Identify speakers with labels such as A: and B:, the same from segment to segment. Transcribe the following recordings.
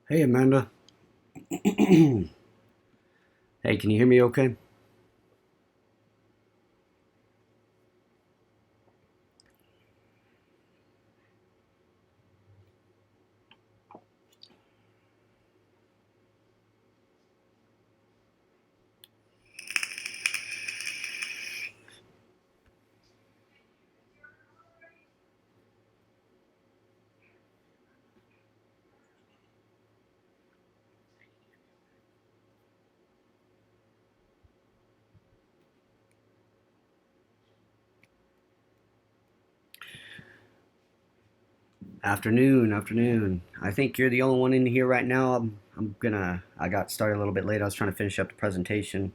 A: Hey, Amanda. Hey, can you hear me okay? Afternoon, afternoon. I think you're the only one in here right now. I got started a little bit late. I was trying to finish up the presentation.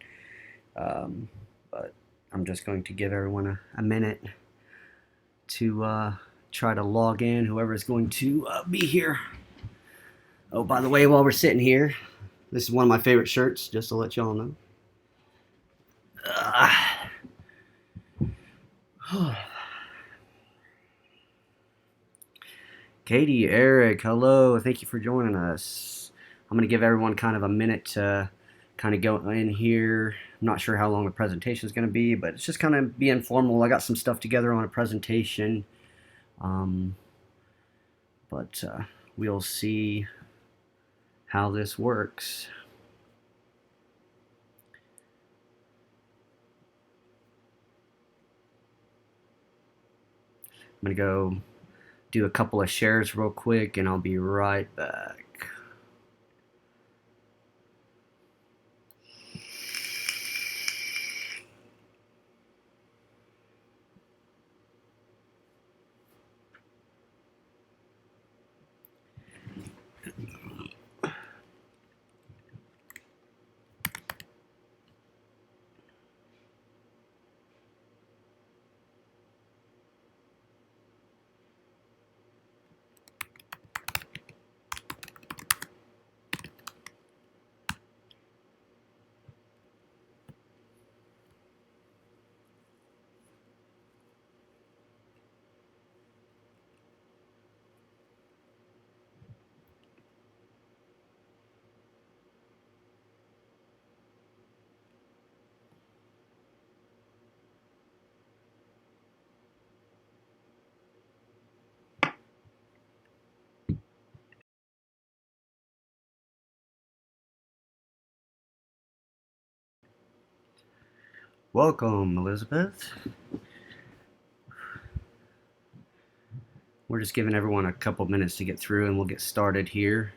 A: Um, but I'm just going to give everyone a minute to try to log in, whoever is going to be here. Oh, by the way, while we're sitting here, this is one of my favorite shirts, just to let y'all know. Katie, Eric, hello. Thank you for joining us. I'm going to give everyone kind of a minute to kind of go in here. I'm not sure how long the presentation is going to be, but it's just kind of be informal. I got some stuff together on a presentation, um, but we'll see how this works. I'm going to go do a couple of shares real quick, and I'll be right back. Welcome, Elizabeth. We're just giving everyone a couple minutes to get through, and we'll get started here.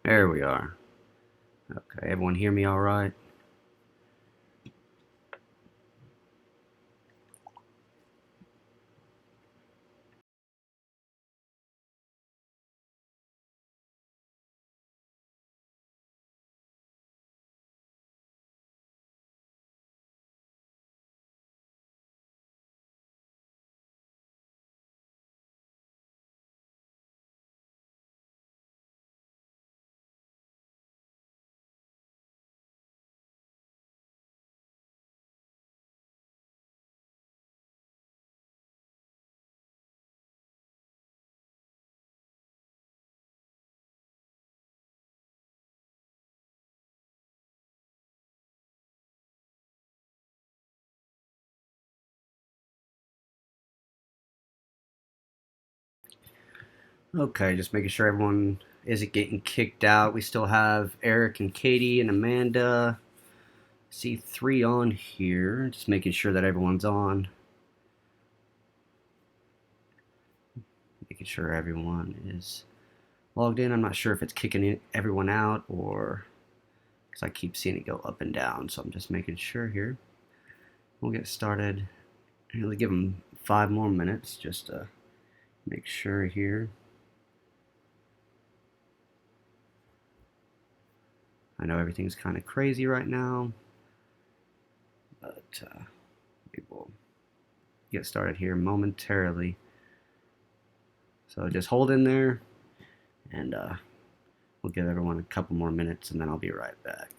A: There we are. Okay, everyone hear me all right? Okay, just making sure everyone isn't getting kicked out. We still have Eric and Katie and Amanda. See three on here. Just making sure that everyone's on. Making sure everyone is logged in. I'm not sure if it's kicking everyone out or because I keep seeing it go up and down. So I'm just making sure here. We'll get started. We'll give them 5 more minutes just to make sure here. I know everything's kind of crazy right now, but we will get started here momentarily. So just hold in there, and we'll give everyone a couple more minutes, and then I'll be right back.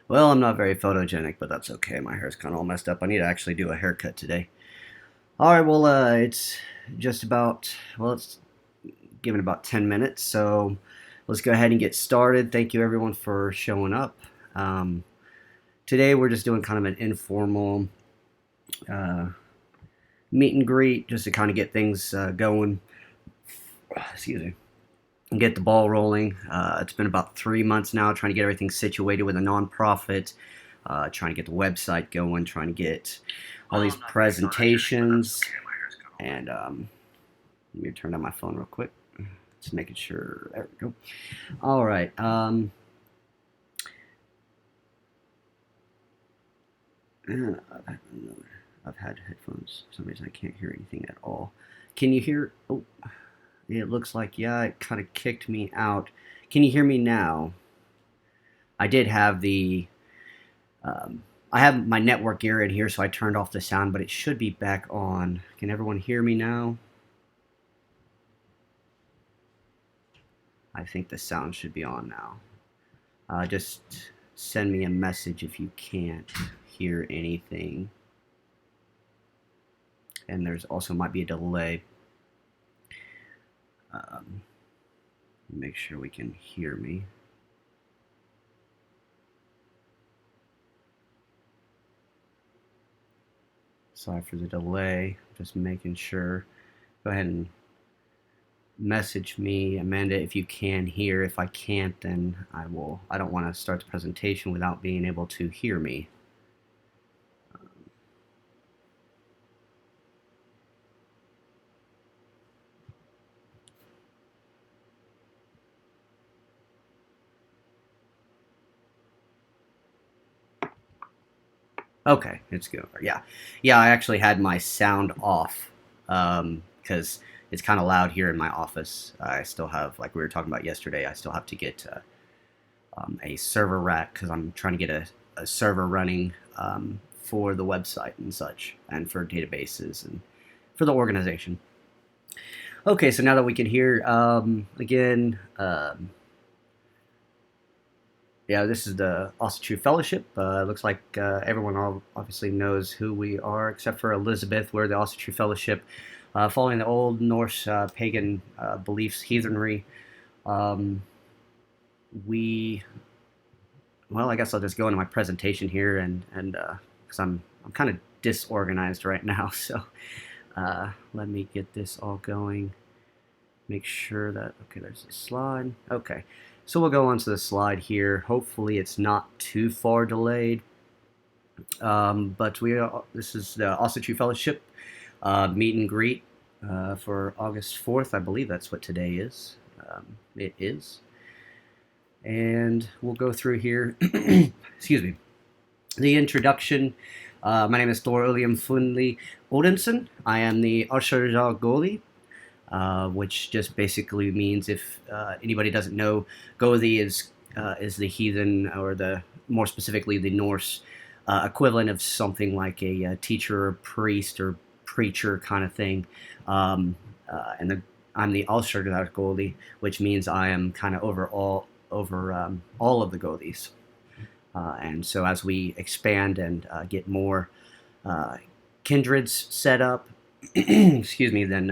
A: Well, I'm not very photogenic, but that's okay. My hair's kind of all messed up. I need to actually do a haircut today. All right, well, it's just about, well, it's given about 10 minutes, so let's go ahead and get started. Thank you, everyone, for showing up. Um, Today, we're just doing kind of an informal uh, meet and greet just to kind of get things going. Excuse me. And get the ball rolling. It's been about 3 months now trying to get everything situated with a nonprofit, trying to get the website going, trying to get all these presentations. And let me turn down my phone real quick. Just making sure. There we go. All right. I've had headphones. For some reason, I can't hear anything at all. Can you hear? Oh, it looks like, yeah, it kind of kicked me out. Can you hear me now? I did have I have my network gear in here, so I turned off the sound, but it should be back on. Can everyone hear me now? I think the sound should be on now. Just send me a message if you can't hear anything. And there's also might be a delay. Make sure we can hear me. Sorry for the delay. Just making sure. Go ahead and message me, Amanda, if you can hear. If I can't, then I will. I don't want to start the presentation without being able to hear me. Okay, it's good. Yeah. I actually had my sound off because it's kind of loud here in my office. I still have, like we were talking about yesterday, I still have to get a server rack because I'm trying to get a server running for the website and such, and for databases and for the organization. Okay, so now that we can hear again. Yeah, this is the Ásatrú Fellowship. Looks like everyone obviously knows who we are, except for Elizabeth. We're the Ásatrú Fellowship, following the old Norse pagan beliefs, heathenry. Um, we, well, I guess I'll just go into my presentation here, and because I'm kind of disorganized right now, so let me get this all going. Make sure that, okay, there's a slide. Okay, so we'll go on to the slide here. Hopefully it's not too far delayed. But this is the Ásatrú Fellowship meet and greet for August 4th. I believe that's what today is. It is. And we'll go through here. Excuse me. The introduction. My name is Thor William Fundley Odenson. I am the Ásatrú goalie. Which just basically means, if anybody doesn't know, Gothi is the heathen, or the more specifically the Norse equivalent of something like a teacher or priest or preacher kind of thing. I'm the Ásatrú Gothi, which means I am kind of over all of the Gothis. And so as we expand and get more kindreds set up, excuse me, then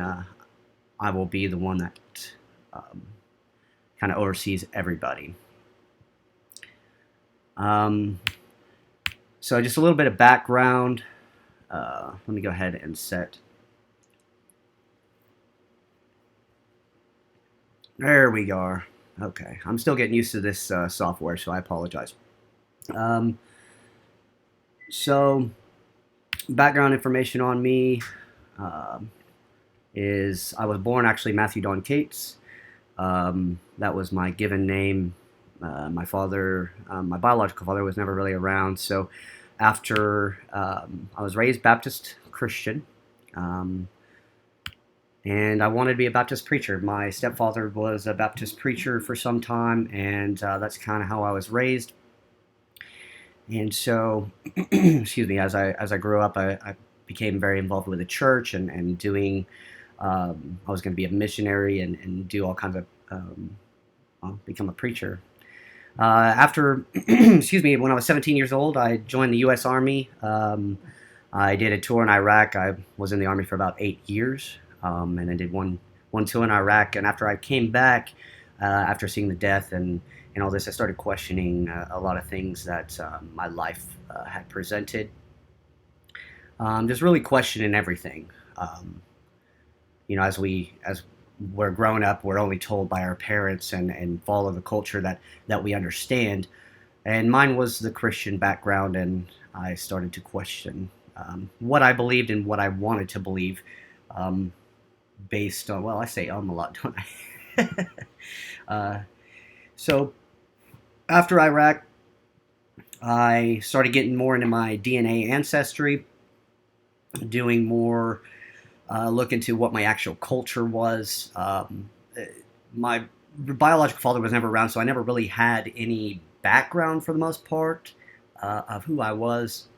A: I will be the one that kind of oversees everybody. So just a little bit of background. Let me go ahead and set. There we go. Okay, I'm still getting used to this software, so I apologize. So background information on me. Is I was born actually Matthew Don Cates. That was my given name. My father, my biological father, was never really around. So after I was raised Baptist Christian, and I wanted to be a Baptist preacher. My stepfather was a Baptist preacher for some time, and that's kind of how I was raised. And so, excuse me, as I grew up, I became very involved with the church and doing. I was going to be a missionary and do all kinds of, become a preacher. After, excuse me, when I was 17 years old, I joined the U.S. Army. I did a tour in Iraq. I was in the Army for about 8 years, and then did one tour in Iraq. And after I came back, after seeing the death and all this, I started questioning a lot of things that my life had presented. Just really questioning everything. As we're growing up, we're only told by our parents and follow the culture that we understand. And mine was the Christian background, and I started to question what I believed and what I wanted to believe, based on, well, I say a lot, don't I? So after Iraq, I started getting more into my DNA ancestry, doing more look into what my actual culture was. My biological father was never around, so I never really had any background for the most part of who I was,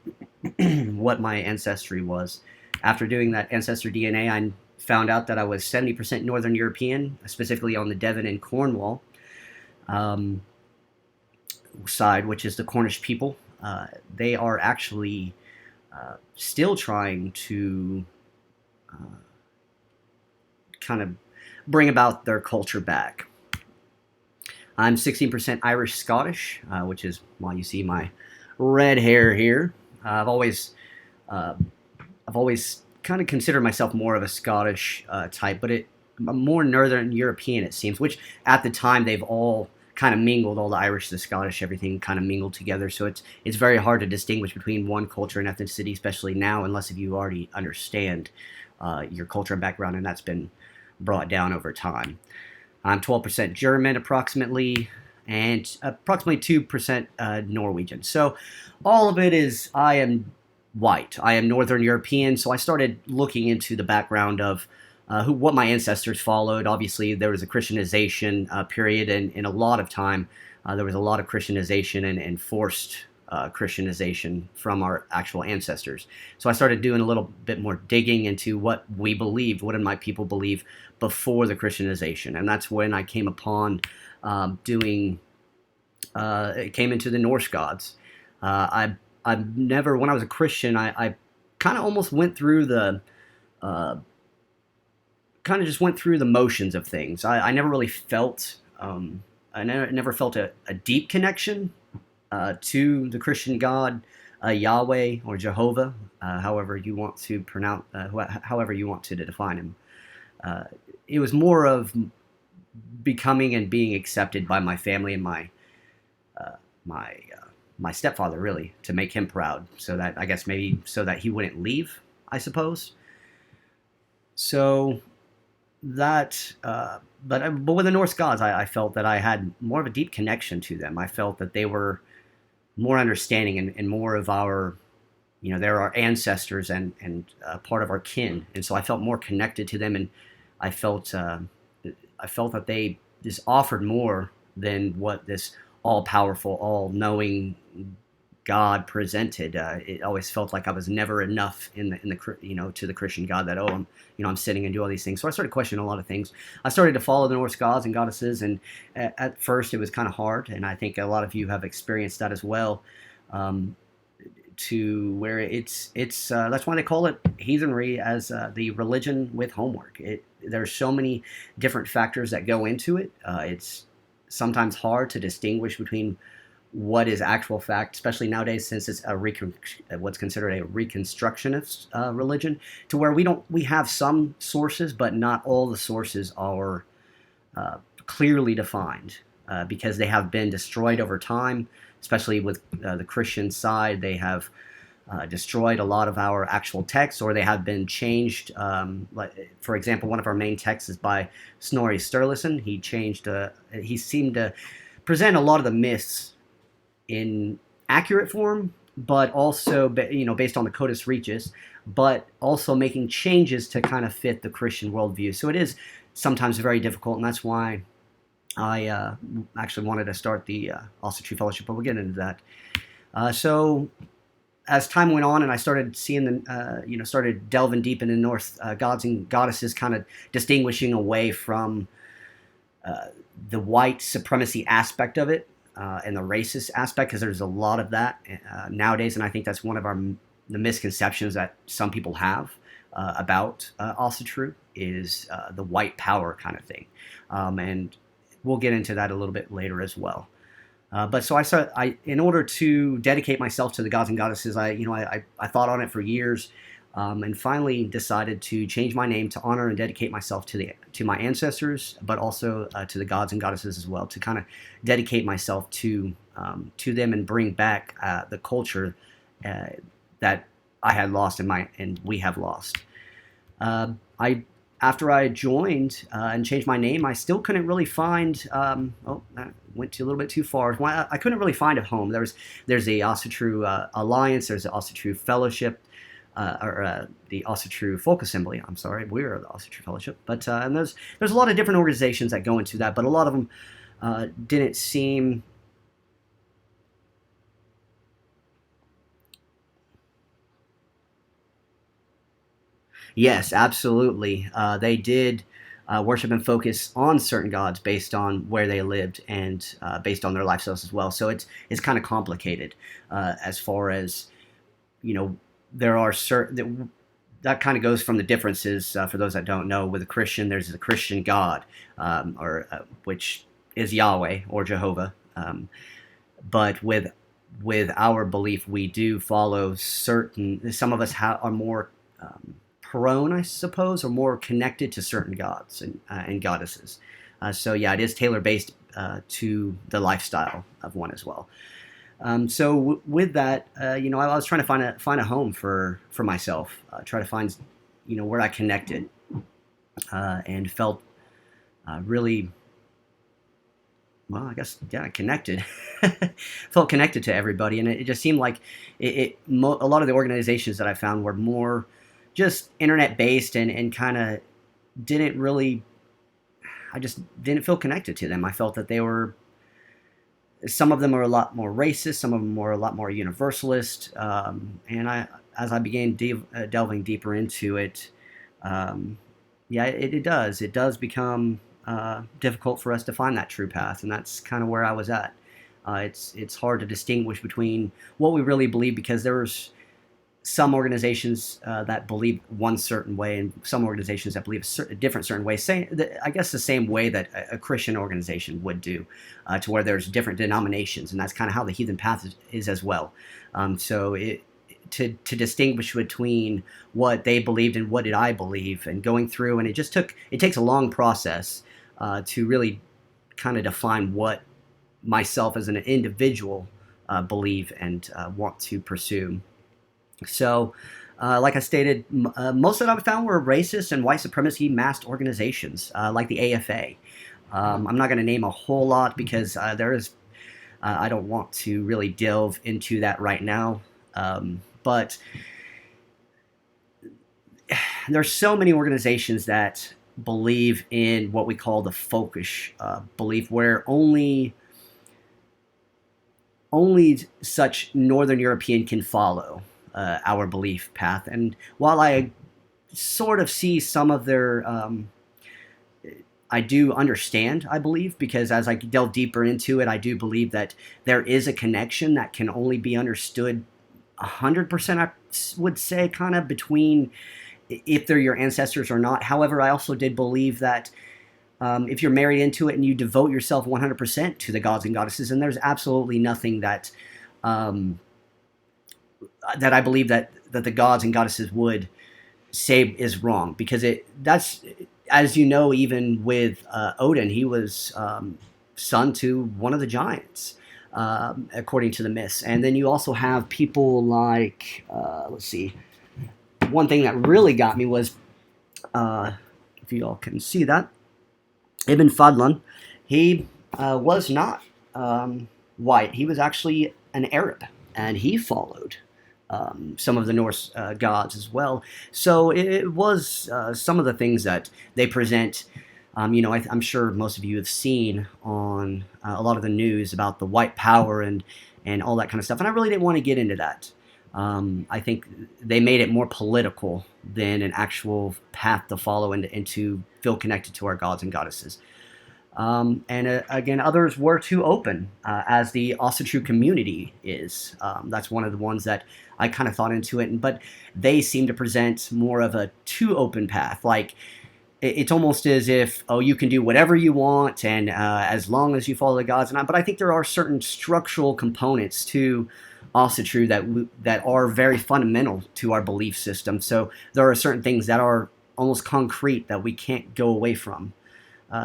A: what my ancestry was. After doing that ancestor DNA, I found out that I was 70% Northern European, specifically on the Devon and Cornwall um, side, which is the Cornish people. They are actually still trying to uh, kind of bring about their culture back. I'm 16% Irish Scottish, which is why you see my red hair here. Uh, I've always kind of considered myself more of a Scottish type, but more Northern European it seems. Which at the time they've all kind of mingled, all the Irish, the Scottish, everything kind of mingled together. So it's very hard to distinguish between one culture and ethnicity, especially now, unless if you already understand your culture and background, and that's been brought down over time. I'm 12% German, approximately, and approximately 2% Norwegian. So all of it is I am white. I am Northern European. So I started looking into the background of what my ancestors followed. Obviously, there was a Christianization period, and in a lot of time, there was a lot of Christianization and forced Christianization from our actual ancestors. So I started doing a little bit more digging into what we believed, what did my people believe before the Christianization, and that's when I came upon doing. It came into the Norse gods. I've never, when I was a Christian, I kind of almost went through the uh, kind of just went through the motions of things. I never really felt, never felt a deep connection to the Christian God, Yahweh or Jehovah, however you want to pronounce, however you want to define him. Uh, it was more of becoming and being accepted by my family and uh, my my stepfather, really, to make him proud. So that, I guess, maybe so that he wouldn't leave, I suppose. So that, but with the Norse gods, I felt that I had more of a deep connection to them. I felt that they were more understanding and more of our, they're our ancestors and part of our kin, and so I felt more connected to them, and I felt I felt that they just offered more than what this all powerful, all knowing God presented. It always felt like I was never enough to the Christian God, that I'm sitting and do all these things. So I started questioning a lot of things. I started to follow the Norse gods and goddesses, and at first it was kind of hard, and I think a lot of you have experienced that as well. To where it's that's why they call it heathenry, as the religion with homework. There's so many different factors that go into it. It's sometimes hard to distinguish between what is actual fact, especially nowadays, since it's what's considered a reconstructionist religion, to where we have some sources, but not all the sources are clearly defined, because they have been destroyed over time. Especially with the Christian side, they have destroyed a lot of our actual texts, or they have been changed. For example, one of our main texts is by Snorri Sturluson. He seemed to present a lot of the myths in accurate form, but also based on the Codex Regis, but also making changes to kind of fit the Christian worldview. So it is sometimes very difficult, and that's why I actually wanted to start the Ásatrú Fellowship, but we'll get into that. So as time went on, and I started seeing started delving deep into Norse gods and goddesses, kind of distinguishing away from the white supremacy aspect of it and the racist aspect, because there's a lot of that nowadays, and I think that's one of the misconceptions that some people have about Ásatrú is the white power kind of thing, and we'll get into that a little bit later as well. But so in order to dedicate myself to the gods and goddesses, I thought on it for years, and finally decided to change my name to honor and dedicate myself to my ancestors, but also to the gods and goddesses as well, to kind of dedicate myself to them and bring back the culture that I had lost and we have lost. After I joined and changed my name, I still couldn't really find. went to a little bit too far. I couldn't really find a home. There's the Ásatrú Alliance, there's the Ásatrú Fellowship, or the Ásatrú Folk Assembly. I'm sorry, we're the Ásatrú Fellowship. But and there's a lot of different organizations that go into that, but a lot of them didn't seem. Yes, absolutely. They did worship and focus on certain gods based on where they lived and based on their lifestyles as well. So it's kind of complicated as far as there are certain that kind of goes from the differences for those that don't know. With a Christian, there's a Christian God, or which is Yahweh or Jehovah. But with our belief, we do follow certain. Some of us are more prone, I suppose, or more connected to certain gods and goddesses. So yeah, it is tailor based to the lifestyle of one as well. So with that, I was trying to find a home for myself, try to find, where I connected and felt really, well, I guess, yeah, connected. Felt connected to everybody, and it just seemed like a lot of the organizations that I found were more just internet based and kind of didn't really. I just didn't feel connected to them. I felt that they were. Some of them are a lot more racist. Some of them were a lot more universalist. And as I began delving deeper into it, yeah, it does become difficult for us to find that true path, and that's kind of where I was at. It's hard to distinguish between what we really believe, because there's some organizations that believe one certain way, and some organizations that believe a different certain way. I guess the same way that a Christian organization would do, to where there's different denominations, and that's kind of how the heathen path is as well. So to distinguish between what they believed and what did I believe, and going through, and it takes a long process to really kind of define what myself as an individual believe and want to pursue. So, like I stated, most of that I found were racist and white supremacy masked organizations, like the AFA. I'm not going to name a whole lot because I don't want to really delve into that right now. But there's so many organizations that believe in what we call the folkish belief, where only such Northern European can follow our belief path. And while I sort of see some of their, I do understand, I believe, because as I delve deeper into it, I do believe that there is a connection that can only be understood 100%, I would say, kind of between if they're your ancestors or not. However, I also did believe that if you're married into it and you devote yourself 100% to the gods and goddesses, and there's absolutely nothing that that I believe that the gods and goddesses would say is wrong, because that's, as you know, even with Odin, he was son to one of the giants, according to the myths. And then you also have people like, let's see, one thing that really got me was, if you all can see that, Ibn Fadlan, he was not white. He was actually an Arab, and he followed some of the Norse gods as well. So it was some of the things that they present. I'm sure most of you have seen on a lot of the news about the white power and all that kind of stuff. And I really didn't want to get into that. I think they made it more political than an actual path to follow and to feel connected to our gods and goddesses. Again, others were too open, as the Ásatrú community is. That's one of the ones that I kind of thought into it, but they seem to present more of a too open path. Like, it's almost as if, oh, you can do whatever you want, and as long as you follow the gods. But I think there are certain structural components to Ásatrú that are very fundamental to our belief system. So there are certain things that are almost concrete that we can't go away from.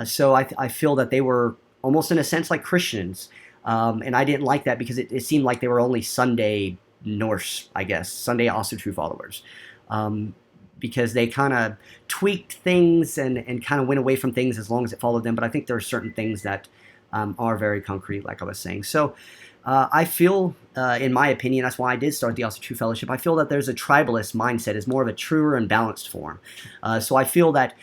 A: So I feel that they were almost in a sense like Christians, and I didn't like that because it seemed like they were only Sunday Norse, I guess, Sunday Ásatrú followers, because they kind of tweaked things and kind of went away from things as long as it followed them. But I think there are certain things that are very concrete, like I was saying. So I feel, in my opinion, that's why I did start the Ásatrú Fellowship. I feel that there's a tribalist mindset is more of a truer and balanced form. So I feel that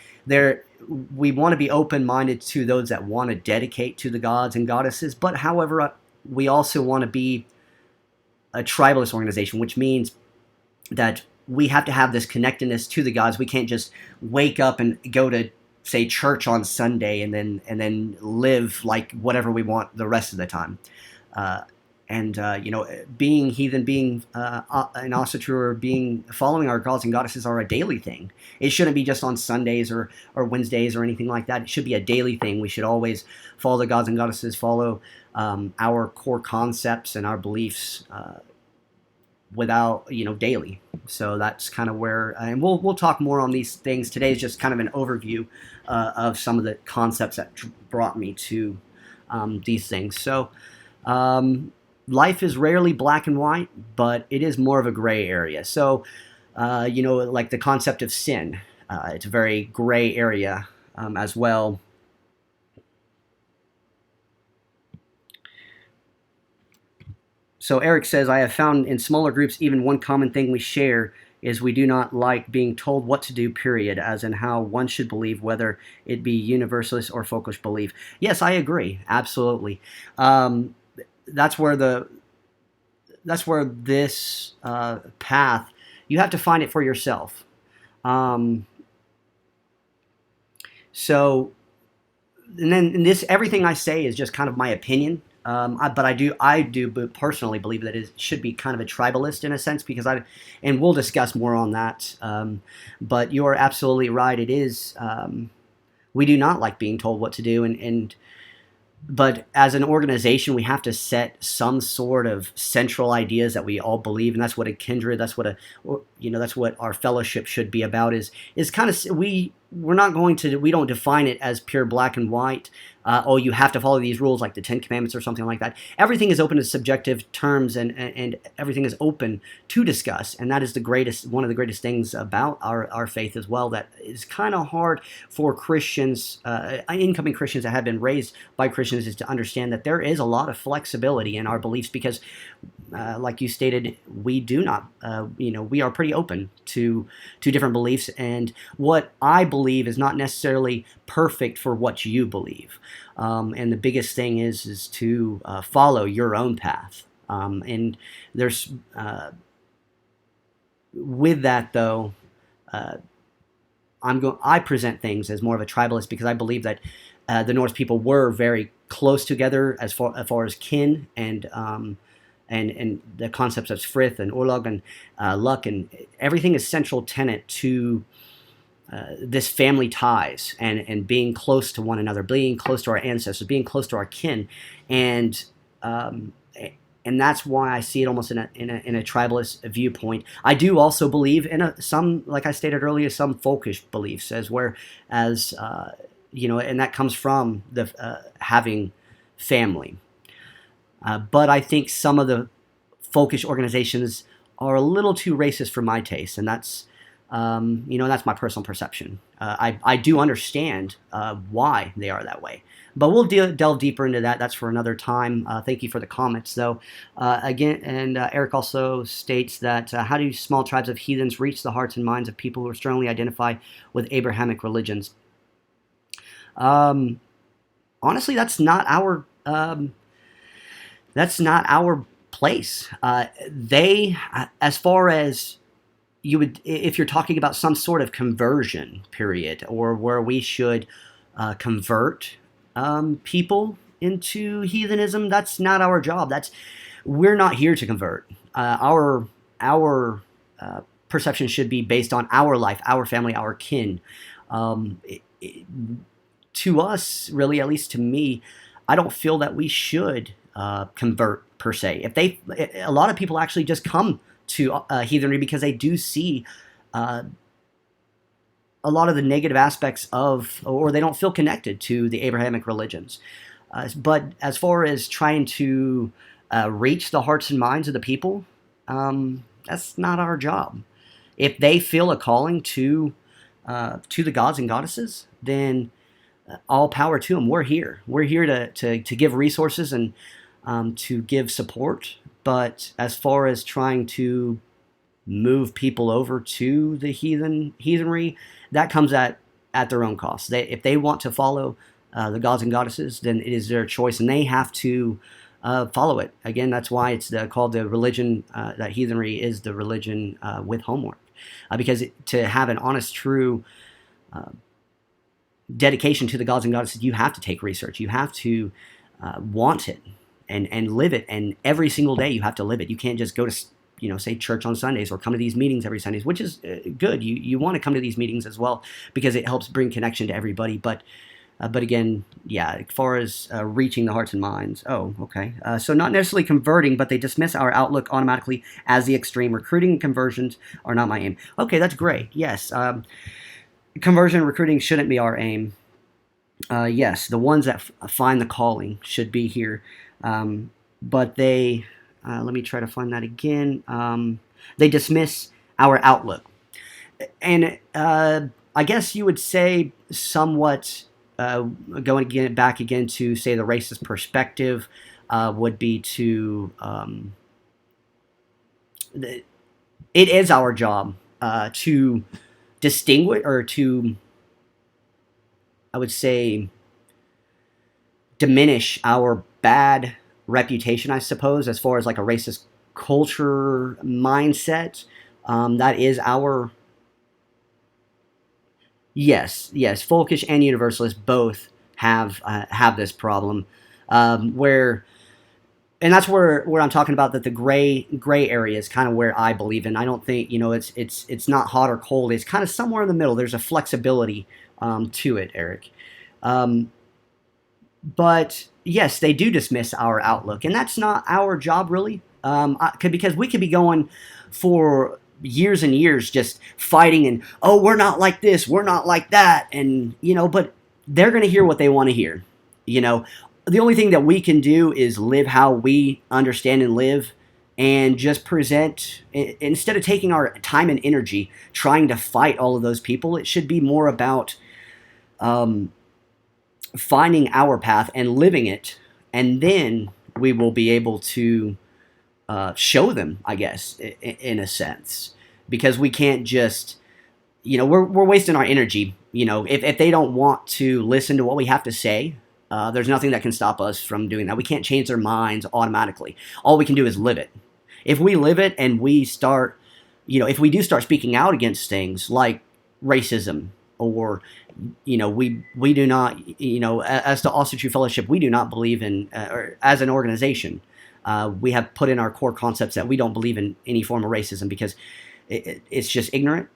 A: we want to be open-minded to those that want to dedicate to the gods and goddesses, but however, we also want to be a tribalist organization, which means that we have to have this connectedness to the gods. We can't just wake up and go to, say, church on Sunday and then live like whatever we want the rest of the time. Being heathen, being an Ásatrú, or following our gods and goddesses are a daily thing. It shouldn't be just on Sundays or Wednesdays or anything like that. It should be a daily thing. We should always follow the gods and goddesses, follow our core concepts and our beliefs daily. So that's kind of where, and we'll talk more on these things. Today is just kind of an overview of some of the concepts that brought me to these things. So life is rarely black and white, but it is more of a gray area. So, like the concept of sin, it's a very gray area as well. So Eric says, I have found in smaller groups even one common thing we share is we do not like being told what to do, period, as in how one should believe, whether it be universalist or folkish belief. Yes, I agree, absolutely. That's where this path, you have to find it for yourself. So, and then everything I say is just kind of my opinion. But I do personally believe that it should be kind of a tribalist in a sense, because and we'll discuss more on that. But you are absolutely right. It is, we do not like being told what to do, but as an organization, we have to set some sort of central ideas that we all believe, and that's what a kindred, that's what that's what our fellowship should be about. Is kind of, we don't define it as pure black and white. You have to follow these rules like the Ten Commandments or something like that. Everything is open to subjective terms, and everything is open to discuss. And that is one of the greatest things about our faith as well, that is kind of hard for Christians, incoming Christians that have been raised by Christians, is to understand that there is a lot of flexibility in our beliefs, because like you stated, we do not, we are pretty open to different beliefs, and what I believe is not necessarily perfect for what you believe. And the biggest thing is to follow your own path. And there's, with that though, I present things as more of a tribalist, because I believe that the Norse people were very close together as far as kin, and the concepts of frith and orlog and luck, and everything is central tenet to this family ties, and being close to one another, being close to our ancestors, being close to our kin, and that's why I see it almost in a tribalist viewpoint. I do also believe in some, like I stated earlier, some folkish beliefs, and that comes from the having family. But I think some of the folkish organizations are a little too racist for my taste, and that's that's my personal perception. I do understand why they are that way, but we'll delve deeper into that. That's for another time. Thank you for the comments, though. Again, and Eric also states that how do small tribes of heathens reach the hearts and minds of people who are strongly identify with Abrahamic religions? Honestly, that's not our place. As far as you would, if you're talking about some sort of conversion period, or where we should convert people into heathenism, that's not our job. We're not here to convert. Our perception should be based on our life, our family, our kin. To us, really, at least to me, I don't feel that we should convert per se. A lot of people actually just come to heathenry because they do see a lot of the negative aspects or they don't feel connected to the Abrahamic religions. But as far as trying to reach the hearts and minds of the people, that's not our job. If they feel a calling to the gods and goddesses, then all power to them. We're here. We're here to give resources and to give support. But as far as trying to move people over to the heathenry, that comes at their own cost. If they want to follow the gods and goddesses, then it is their choice, and they have to follow it. Again, that's why it's called the religion. That heathenry is the religion with homework, because to have an honest, true dedication to the gods and goddesses, you have to take research. You have to want it and live it, and every single day you have to live it. You can't just go to say church on Sundays or come to these meetings every Sundays, which is good. You want to come to these meetings as well because it helps bring connection to everybody. But again, yeah, as far as reaching the hearts and minds, okay. So not necessarily converting, but they dismiss our outlook automatically as the extreme. Recruiting and conversions are not my aim. Okay, that's great. Yes, conversion and recruiting shouldn't be our aim. Yes, the ones that find the calling should be here. But they, let me try to find that again. They dismiss our outlook. And I guess you would say somewhat, going back again to say the racist perspective, would be to, it is our job to distinguish, or to, I would say, diminish our bad reputation, I suppose, as far as like a racist culture mindset. That is our, yes, folkish and universalist both have this problem, where, and that's where I'm talking about that the gray area is kind of where I believe in. I don't think it's not hot or cold. It's kind of somewhere in the middle. There's a flexibility to it, Eric. But yes, they do dismiss our outlook, and that's not our job really, because we could be going for years and years just fighting and, we're not like this, we're not like that, and but they're going to hear what they want to hear. The only thing that we can do is live how we understand and live, and just present, instead of taking our time and energy trying to fight all of those people. It should be more about finding our path and living it, and then we will be able to show them, I guess, in a sense, because we can't just, we're wasting our energy. If they don't want to listen to what we have to say, there's nothing that can stop us from doing that. We can't change their minds automatically. All we can do is live it. If we live it and we start, if we do start speaking out against things like racism, or we do not, as the Ásatrú Fellowship, we do not believe in, or as an organization, we have put in our core concepts that we don't believe in any form of racism, because it's just ignorant.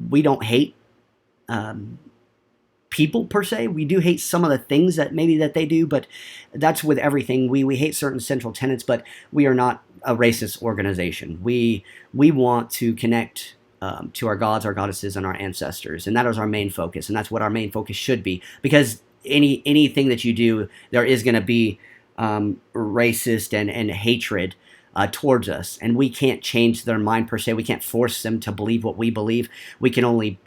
A: We don't hate people per se. We do hate some of the things that they do, but that's with everything. We hate certain central tenets, but we are not a racist organization. We want to connect to our gods, our goddesses, and our ancestors, and that is our main focus, and that's what our main focus should be. Because anything that you do, there is going to be racist and hatred towards us, and we can't change their mind per se. We can't force them to believe what we believe. We can only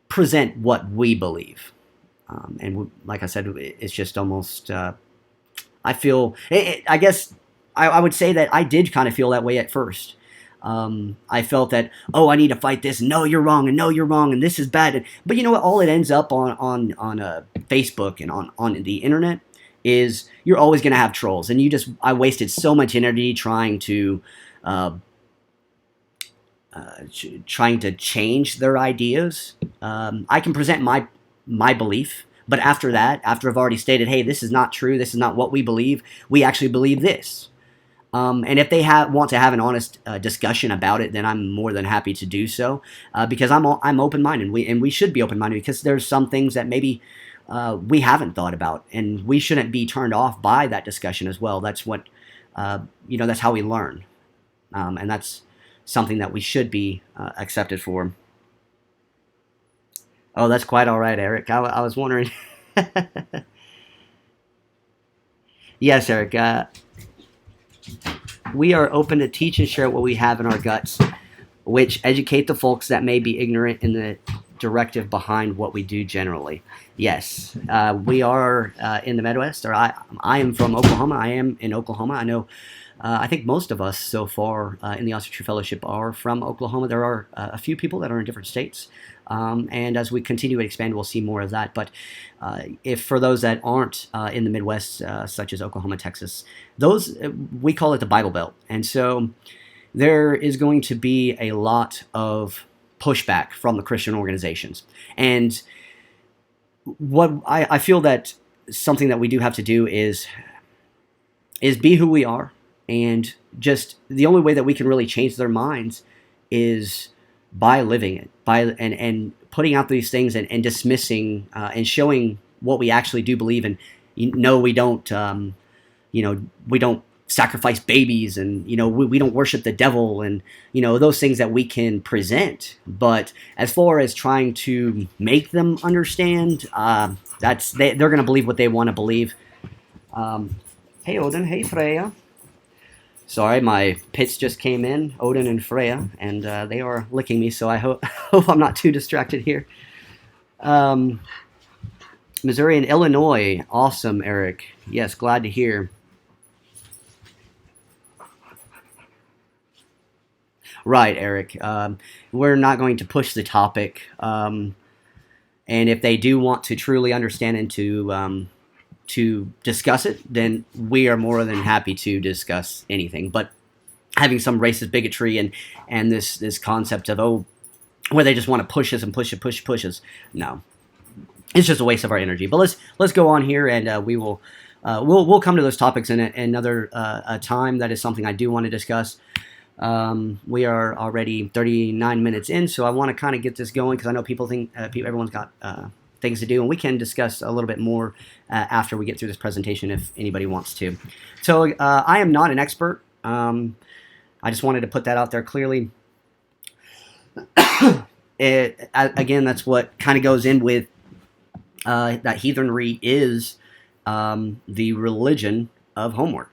A: present what we believe, and like I said, it's just almost. I feel. I guess. I would say that I did kind of feel that way at first. I felt that, I need to fight this. No, you're wrong, and no, you're wrong, and this is bad. But you know what? All it ends up on Facebook and on the internet is you're always going to have trolls, and I wasted so much energy trying to change their ideas. I can present my belief. But after that, after I've already stated, hey, this is not true, this is not what we believe, we actually believe this. And if they want to have an honest discussion about it, then I'm more than happy to do so, because I'm open-minded, and we should be open-minded, because there's some things that maybe we haven't thought about, and we shouldn't be turned off by that discussion as well. That's what, that's how we learn, and that's something that we should be accepted for. Oh, that's quite all right, Eric. I was wondering. Yes, Eric. We are open to teach and share what we have in our guts. which educate the folks that may be ignorant in the directive behind what we do generally. Yes, we are in the Midwest, or I am from Oklahoma. I am in Oklahoma. I know. I think most of us so far in the Ásatrú Fellowship are from Oklahoma. There are a few people that are in different states, and as we continue to expand, we'll see more of that. But if for those that aren't in the Midwest, such as Oklahoma, Texas, those we call it the Bible Belt, and so there is going to be a lot of pushback from the Christian organizations. And what I feel that something that we do have to do is be who we are, and just the only way that we can really change their minds is by living it, by and putting out these things and dismissing and showing what we actually do believe in. We don't we don't sacrifice babies, and we don't worship the devil, and those things that we can present. But as far as trying to make them understand, they're going to believe what they want to believe. Hey Odin, hey Freya. Sorry, my pits just came in, Odin and Freya, and they are licking me, so I hope I'm not too distracted here. Missouri and Illinois, awesome, Eric. Yes, glad to hear. Right, Eric. We're not going to push the topic, and if they do want to truly understand and to discuss it, then we are more than happy to discuss anything. But having some racist bigotry and this concept of where they just want to push us and push us, no, it's just a waste of our energy. But let's go on here, and we will we'll come to those topics in another time. That is something I do want to discuss. We are already 39 minutes in, so I want to kind of get this going because I know people think everyone's got things to do, and we can discuss a little bit more after we get through this presentation if anybody wants to. So I am not an expert. I just wanted to put that out there clearly. Again, that's what kind of goes in with that heathenry is the religion of homework.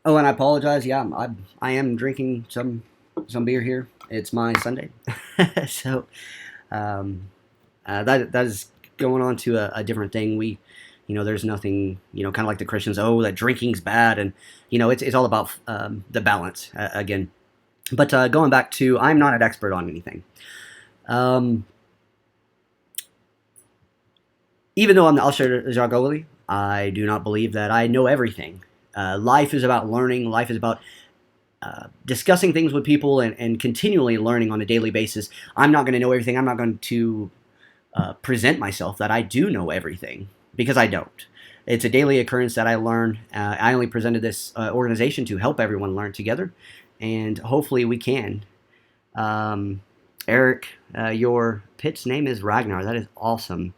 A: Oh, and I apologize. Yeah, I am drinking some beer here. It's my Sunday, so that is going on to a different thing. There's nothing, kind of like the Christians. Oh, that drinking's bad, and it's all about the balance again. But going back to, I'm not an expert on anything. Even though I'm the Al-Shar, I do not believe that I know everything. Life is about learning. Life is about discussing things with people and continually learning on a daily basis. I'm not going to know everything. I'm not going to present myself that I do know everything, because I don't. It's a daily occurrence that I learn. I only presented this organization to help everyone learn together, and hopefully we can. Eric, your pit's name is Ragnar. That is awesome.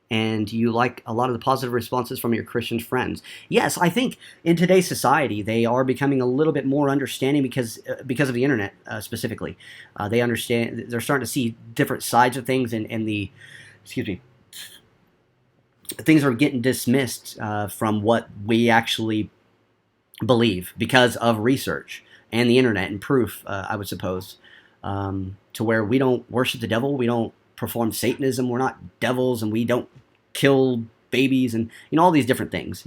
A: And you like a lot of the positive responses from your Christian friends. Yes, I think in today's society they are becoming a little bit more understanding because of the internet specifically. They understand. They're starting to see different sides of things, and the excuse me, things are getting dismissed from what we actually believe because of research and the internet and proof. I would suppose to where we don't worship the devil, we don't perform Satanism, we're not devils, and we don't kill babies, and all these different things.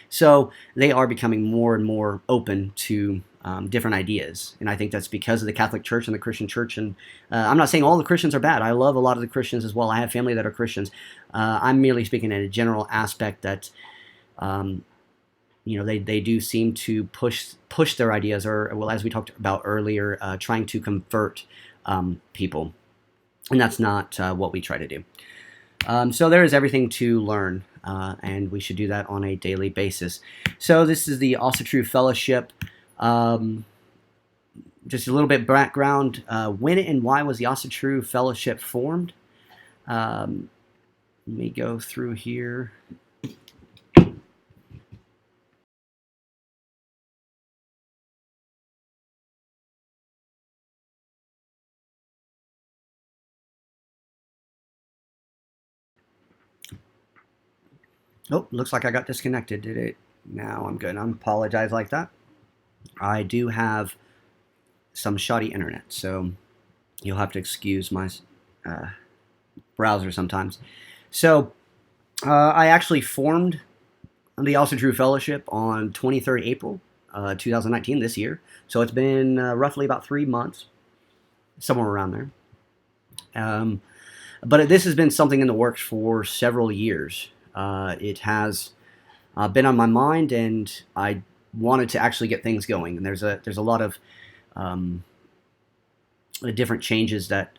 A: So they are becoming more and more open to different ideas, and I think that's because of the Catholic Church and the Christian Church. And I'm not saying all the Christians are bad. I love a lot of the Christians as well. I have family that are Christians. I'm merely speaking in a general aspect that they do seem to push their ideas, or, well, as we talked about earlier, trying to convert people. And that's not what we try to do. So there is everything to learn, and we should do that on a daily basis. So this is the Ásatrú Fellowship. Just a little bit background. When and why was the Ásatrú Fellowship formed? Let me go through here. Oh, looks like I got disconnected. Did it? Now I'm good. I apologize like that. I do have some shoddy internet, so you'll have to excuse my uh, browser sometimes. So I actually formed the Ásatrú Fellowship on 23rd April 2019, this year. So it's been roughly about 3 months, somewhere around there. But this has been something in the works for several years. It has been on my mind, and I wanted to actually get things going. And there's a lot of um, different changes that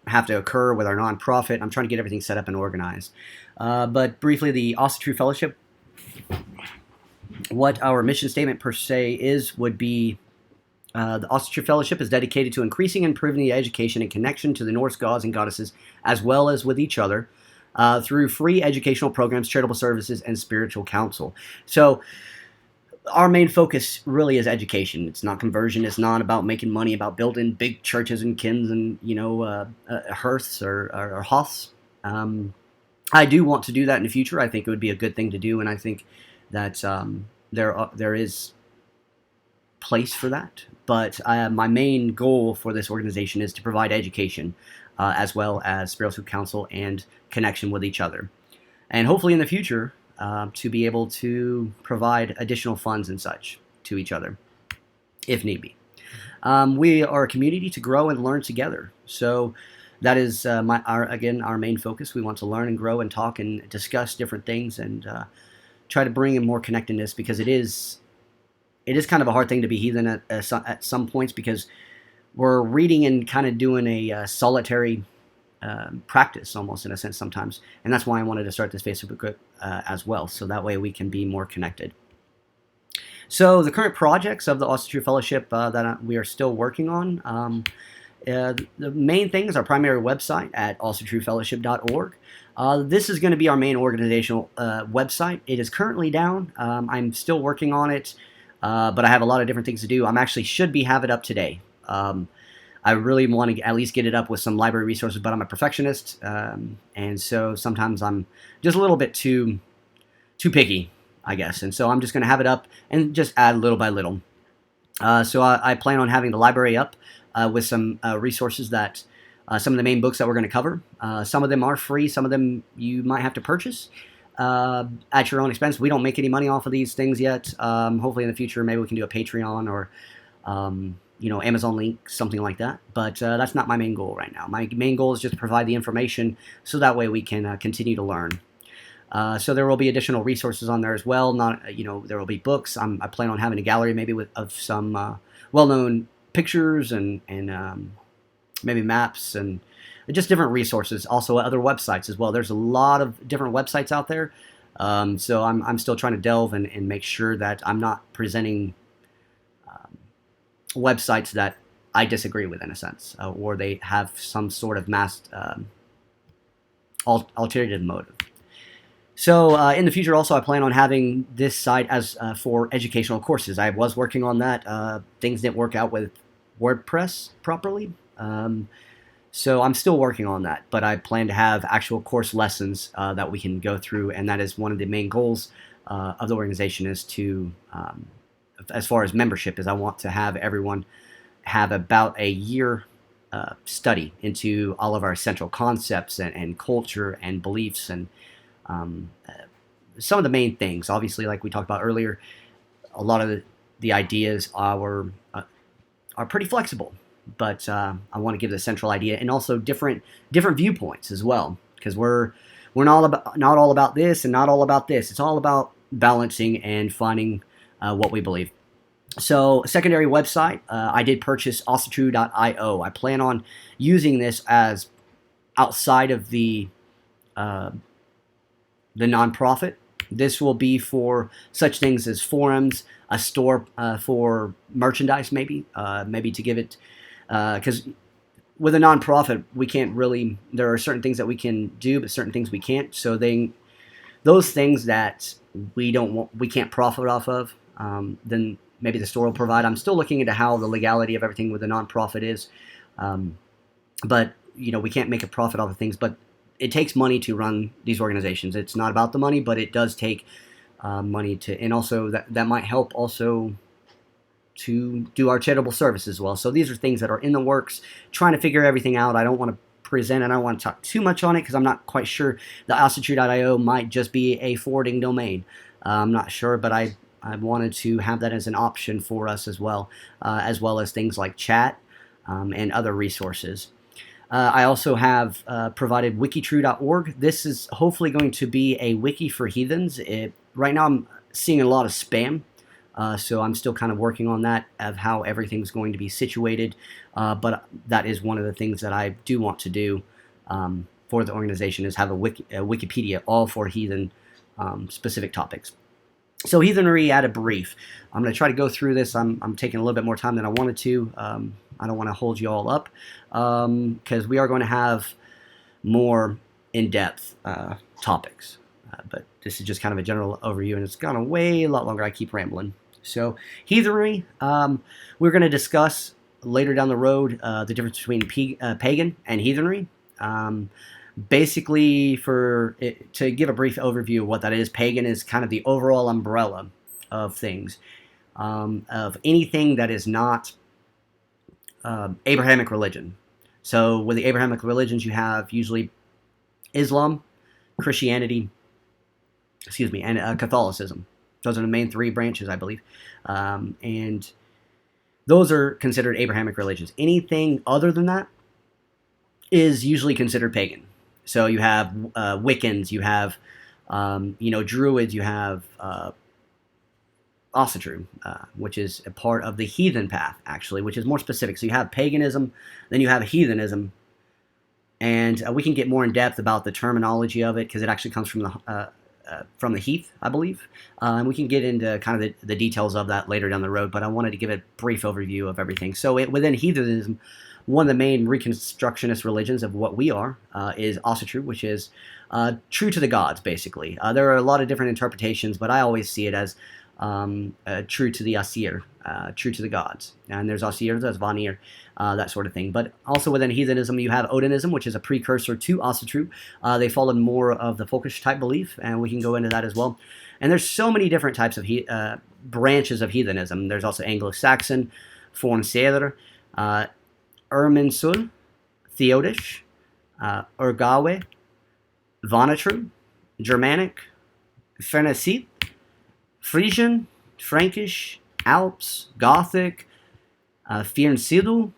A: have to occur with our nonprofit. I'm trying to get everything set up and organized. But briefly, the Ásatrú Fellowship, what our mission statement per se would be the Ásatrú Fellowship is dedicated to increasing and improving the education and connection to the Norse gods and goddesses, as well as with each other, through free educational programs, charitable services, and spiritual counsel. So our main focus really is education. It's not conversion. It's not about making money, about building big churches and kins and, hearths or hoths. I do want to do that in the future. I think it would be a good thing to do, and I think that there is place for that. But my main goal for this organization is to provide education, as well as spiritual counsel and connection with each other, and hopefully in the future to be able to provide additional funds and such to each other, if need be. We are a community to grow and learn together. So that is our main focus. We want to learn and grow and talk and discuss different things, and try to bring in more connectedness, because it is kind of a hard thing to be heathen at some points, because we're reading and kind of doing a solitary practice almost, in a sense, sometimes. And that's why I wanted to start this Facebook group as well, so that way we can be more connected. So the current projects of the Ásatrú Fellowship that we are still working on, the main thing is our primary website at asatrúfellowship.org. This is going to be our main organizational website. It is currently down. I'm still working on it, but I have a lot of different things to do. Should have it up today. I really want to at least get it up with some library resources, but I'm a perfectionist, and so sometimes I'm just a little bit too picky, I guess. And so I'm just going to have it up and just add little by little. So I plan on having the library up with some resources that some of the main books that we're going to cover. Some of them are free. Some of them you might have to purchase at your own expense. We don't make any money off of these things yet. Hopefully in the future, maybe we can do a Patreon or Amazon link, something like that. But that's not my main goal right now. My main goal is just to provide the information, so that way we can continue to learn. So there will be additional resources on there as well. There will be books. I plan on having a gallery maybe of some well-known pictures and maybe maps and just different resources. Also other websites as well. There's a lot of different websites out there. So I'm still trying to delve and make sure that I'm not presenting websites that I disagree with, in a sense, or they have some sort of masked alternative motive. So in the future also, I plan on having this site as for educational courses. I was working on that. Things didn't work out with WordPress properly. So I'm still working on that, but I plan to have actual course lessons that we can go through, and that is one of the main goals of the organization, is to, as far as membership, is I want to have everyone have about a year study into all of our central concepts and culture and beliefs and some of the main things. Obviously, like we talked about earlier, a lot of the ideas are pretty flexible, but I want to give the central idea, and also different viewpoints as well, because we're not all about this and not all about this. It's all about balancing and finding what we believe. So, secondary website, I did purchase Ásatrú.io. I plan on using this as outside of the nonprofit. This will be for such things as forums, a store for merchandise, maybe to give it, because with a nonprofit, we can't really. There are certain things that we can do, but certain things we can't. So those things that we can't profit off of, then maybe the store will provide. I'm still looking into how the legality of everything with a nonprofit is, but we can't make a profit off of things. But it takes money to run these organizations. It's not about the money, but it does take money to, and also that might help also to do our charitable service as well. So these are things that are in the works, trying to figure everything out. I don't want to present and I don't want to talk too much on it because I'm not quite sure. The Ásatrú.io might just be a forwarding domain. I'm not sure, but I wanted to have that as an option for us as well as things like chat and other resources. I also have provided wikitrue.org. This is hopefully going to be a wiki for heathens. Right now I'm seeing a lot of spam. So I'm still kind of working on that, of how everything's going to be situated. But that is one of the things that I do want to do for the organization, is have a Wikipedia all for heathen specific topics. So heathenry at a brief. I'm going to try to go through this. I'm taking a little bit more time than I wanted to. I don't want to hold you all up because we are going to have more in-depth topics. But this is just kind of a general overview, and it's gone way a lot longer. I keep rambling. So heathenry, we're going to discuss later down the road the difference between pagan and heathenry. Basically, to give a brief overview of what that is, pagan is kind of the overall umbrella of things, of anything that is not Abrahamic religion. So with the Abrahamic religions, you have usually Islam, Christianity, and Catholicism. Those are the main three branches, I believe. And those are considered Abrahamic religions. Anything other than that is usually considered pagan. So you have Wiccans, you have Druids, you have Ásatrú, which is a part of the heathen path, actually, which is more specific. So you have paganism, then you have heathenism, and we can get more in depth about the terminology of it because it actually comes from the heath, I believe. And we can get into kind of the details of that later down the road, but I wanted to give a brief overview of everything. So within heathenism, one of the main Reconstructionist religions of what we are is Ásatrú, which is true to the gods, basically. There are a lot of different interpretations, but I always see it as true to the Asir, true to the gods. And there's Asir, there's Vanir, that sort of thing. But also within heathenism, you have Odinism, which is a precursor to Ásatrú. They followed more of the folkish type belief, and we can go into that as well. And there's so many different types of branches of heathenism. There's also Anglo-Saxon, Fornceder, Irminsul, Theodish, Urgawe, Vanatru, Germanic, Fernecite, Frisian, Frankish, Alps, Gothic, Fiernsidel,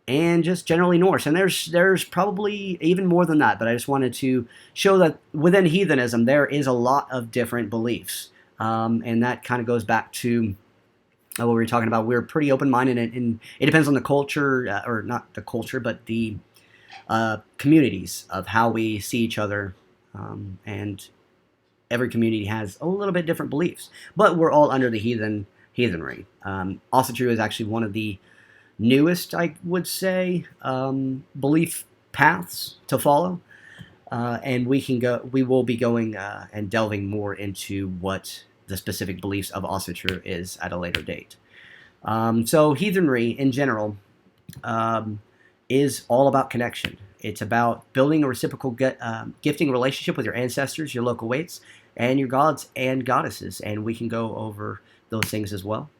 A: and just generally Norse. And there's probably even more than that, but I just wanted to show that within heathenism there is a lot of different beliefs. And that kind of goes back to what we were talking about. We're pretty open-minded, and it depends on the culture, or not the culture, but the communities of how we see each other, and every community has a little bit different beliefs, but we're all under the heathenry. Ásatrú is actually one of the newest, I would say, belief paths to follow, and we will be going and delving more into what the specific beliefs of Ásatrú is at a later date. So heathenry in general is all about connection. It's about building a reciprocal gifting relationship with your ancestors, your local waits, and your gods and goddesses, and we can go over those things as well.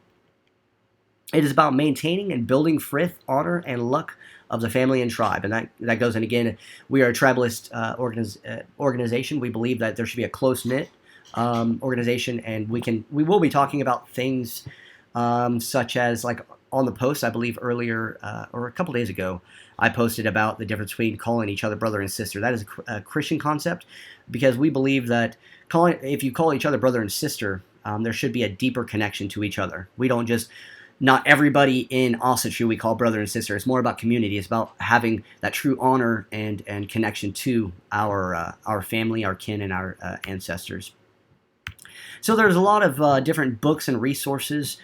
A: It is about maintaining and building frith, honor, and luck of the family and tribe, and that goes in again. We are a tribalist organization. We believe that there should be a close-knit organization, and we will be talking about things such as, like on the post, I believe earlier or a couple days ago, I posted about the difference between calling each other brother and sister. That is a Christian concept, because we believe that if you call each other brother and sister, there should be a deeper connection to each other. We don't just, not everybody in Ásatrú we call brother and sister. It's more about community. It's about having that true honor and connection to our family, our kin, and our ancestors. So there's a lot of different books and resources.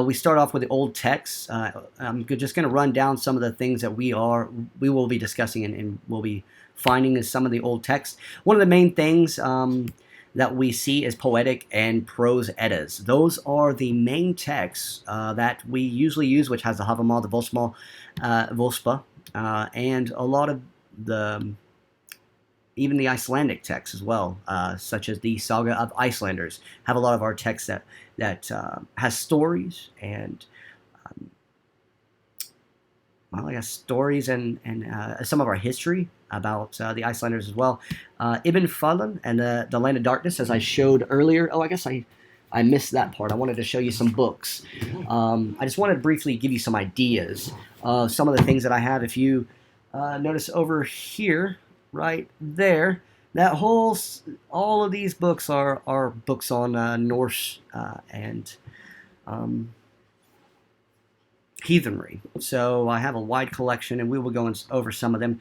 A: We start off with the old texts. I'm just going to run down some of the things that we will be discussing and will be finding in some of the old texts. One of the main things that we see is poetic and prose eddas. Those are the main texts that we usually use, which has the Havamal, the Vospa, and a lot of the even the Icelandic texts as well, such as the Saga of Icelanders, have a lot of our texts that has stories and well, I guess stories and some of our history about the Icelanders as well. Ibn Fadlan and the Land of Darkness, as I showed earlier. Oh, I guess I missed that part. I wanted to show you some books. I just wanted to briefly give you some ideas of some of the things that I have. If you notice over here, right there, that all of these books are books on Norse and heathenry. So I have a wide collection, and we will go over some of them.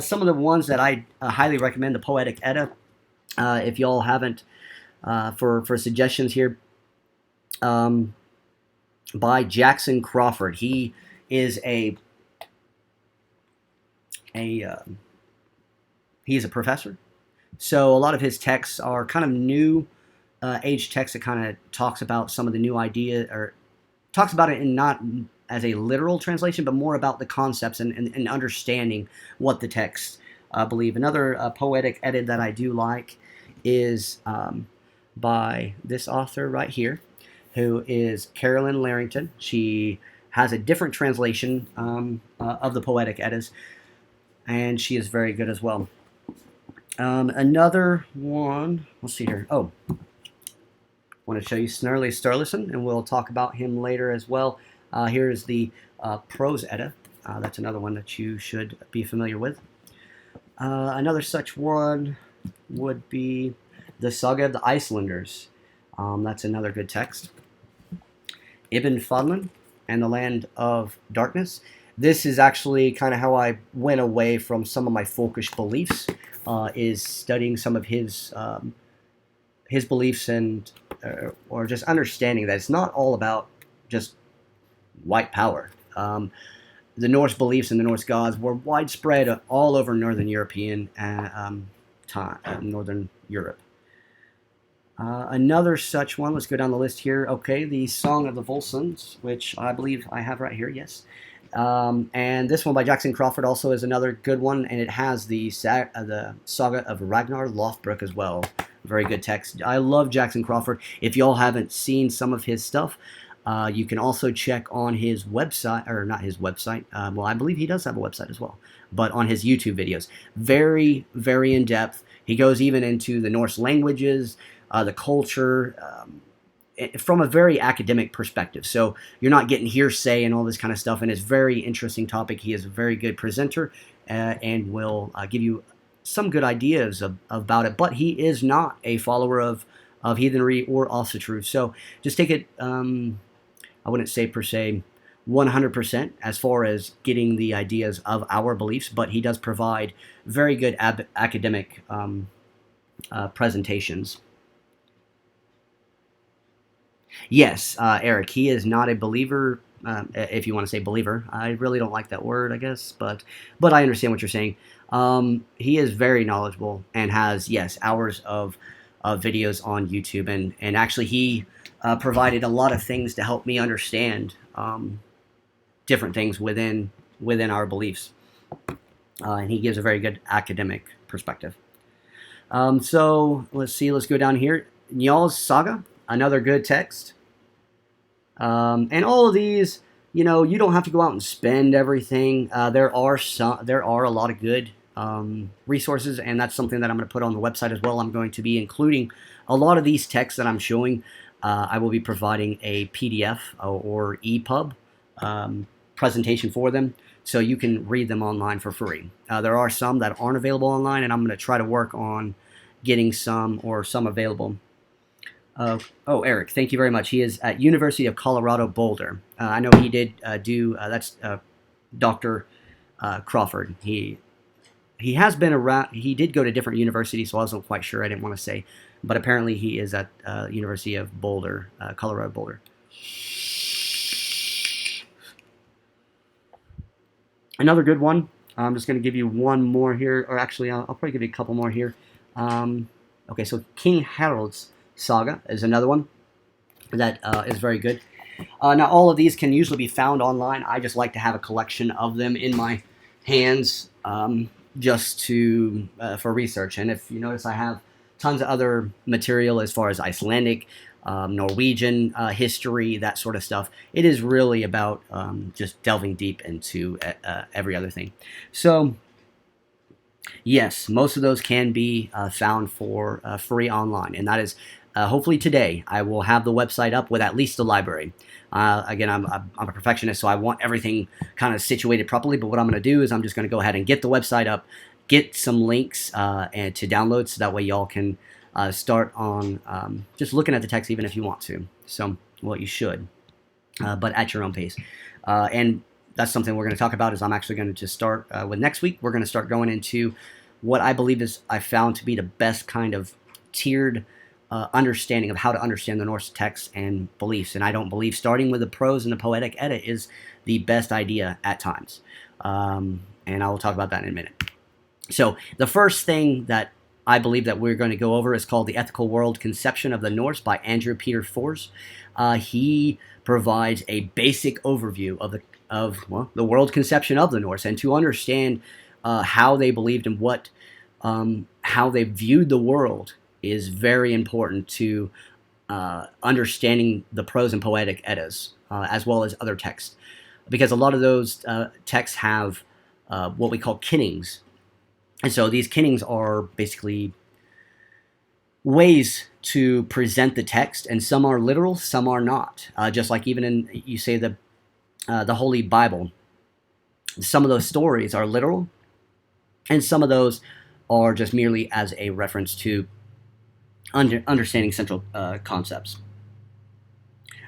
A: Some of the ones that I highly recommend: the Poetic Edda. If y'all haven't, for suggestions here, by Jackson Crawford. He is a professor. So a lot of his texts are kind of new age texts that kind of talks about some of the new idea, or talks about it in not as a literal translation, but more about the concepts and understanding what the texts believe. Another poetic edit that I do like is by this author right here, who is Carolyn Larrington. She has a different translation of the poetic eddas, and she is very good as well. Another one, let's see here. Oh, I want to show you Snarley Sturluson, and we'll talk about him later as well. Here is the Prose Edda. That's another one that you should be familiar with. Another such one would be the Saga of the Icelanders. That's another good text. Ibn Fadlan and the Land of Darkness. This is actually kind of how I went away from some of my folkish beliefs, is studying some of his beliefs and or just understanding that it's not all about just white power. The Norse beliefs and the Norse gods were widespread all over Northern Northern Europe. Another such one, let's go down the list here. Okay, the Song of the Volsungs, which I believe I have right here, yes. And this one by Jackson Crawford also is another good one, and it has the Saga of Ragnar Lothbrok as well. Very good text. I love Jackson Crawford. If y'all haven't seen some of his stuff, you can also check on his website, or not his website. Well, I believe he does have a website as well, but on his YouTube videos. Very, very in-depth. He goes even into the Norse languages, the culture, from a very academic perspective. So you're not getting hearsay and all this kind of stuff, and it's a very interesting topic. He is a very good presenter and will give you some good ideas about it, but he is not a follower of heathenry or Ásatrú. So just take it, I wouldn't say per se 100% as far as getting the ideas of our beliefs, but he does provide very good academic presentations. Yes, Eric, he is not a believer, if you want to say believer. I really don't like that word, I guess, but I understand what you're saying. He is very knowledgeable and has, yes, hours of videos on YouTube, and actually he provided a lot of things to help me understand different things within our beliefs. And he gives a very good academic perspective. So let's see, let's go down here. Njál's Saga, another good text. And all of these, you don't have to go out and spend everything. There are a lot of good resources, and that's something that I'm going to put on the website as well. I'm going to be including a lot of these texts that I'm showing. I will be providing a PDF or EPUB presentation for them, so you can read them online for free. There are some that aren't available online, and I'm going to try to work on getting some available. Eric, thank you very much. He is at University of Colorado Boulder. I know he did that's Dr. Crawford. He has been around. He did go to different universities, so I wasn't quite sure. I didn't want to say, but apparently he is at University of Boulder, Colorado Boulder. Another good one. I'm just going to give you one more here, or actually, I'll probably give you a couple more here. Okay, so King Harold's Saga is another one that is very good. Now, all of these can usually be found online. I just like to have a collection of them in my hands just to for research. And if you notice, I have tons of other material as far as Icelandic, Norwegian history, that sort of stuff. It is really about just delving deep into every other thing. So yes, most of those can be found for free online, and that is hopefully today. I will have the website up with at least the library. Again, I'm a perfectionist, so I want everything kind of situated properly. But what I'm going to do is I'm just going to go ahead and get the website up, get some links and to download, so that way y'all can start on just looking at the text, even if you want to. So, well, you should, but at your own pace. And that's something we're going to talk about. Is I'm actually going to just start with next week. We're going to start going into what I believe is I found to be the best kind of tiered understanding of how to understand the Norse texts and beliefs. And I don't believe starting with the prose and the poetic edda is the best idea at times. And I will talk about that in a minute. So the first thing that I believe that we're going to go over is called The Ethical World Conception of the Norse by Andrew Peter Fors. He provides a basic overview of the world conception of the Norse, and to understand how they believed and how they viewed the world is very important to understanding the prose and poetic eddas, as well as other texts, because a lot of those texts have what we call kinnings. And so these kinnings are basically ways to present the text, and some are literal, some are not. Just like even in, you say, the Holy Bible, some of those stories are literal, and some of those are just merely as a reference to understanding central concepts.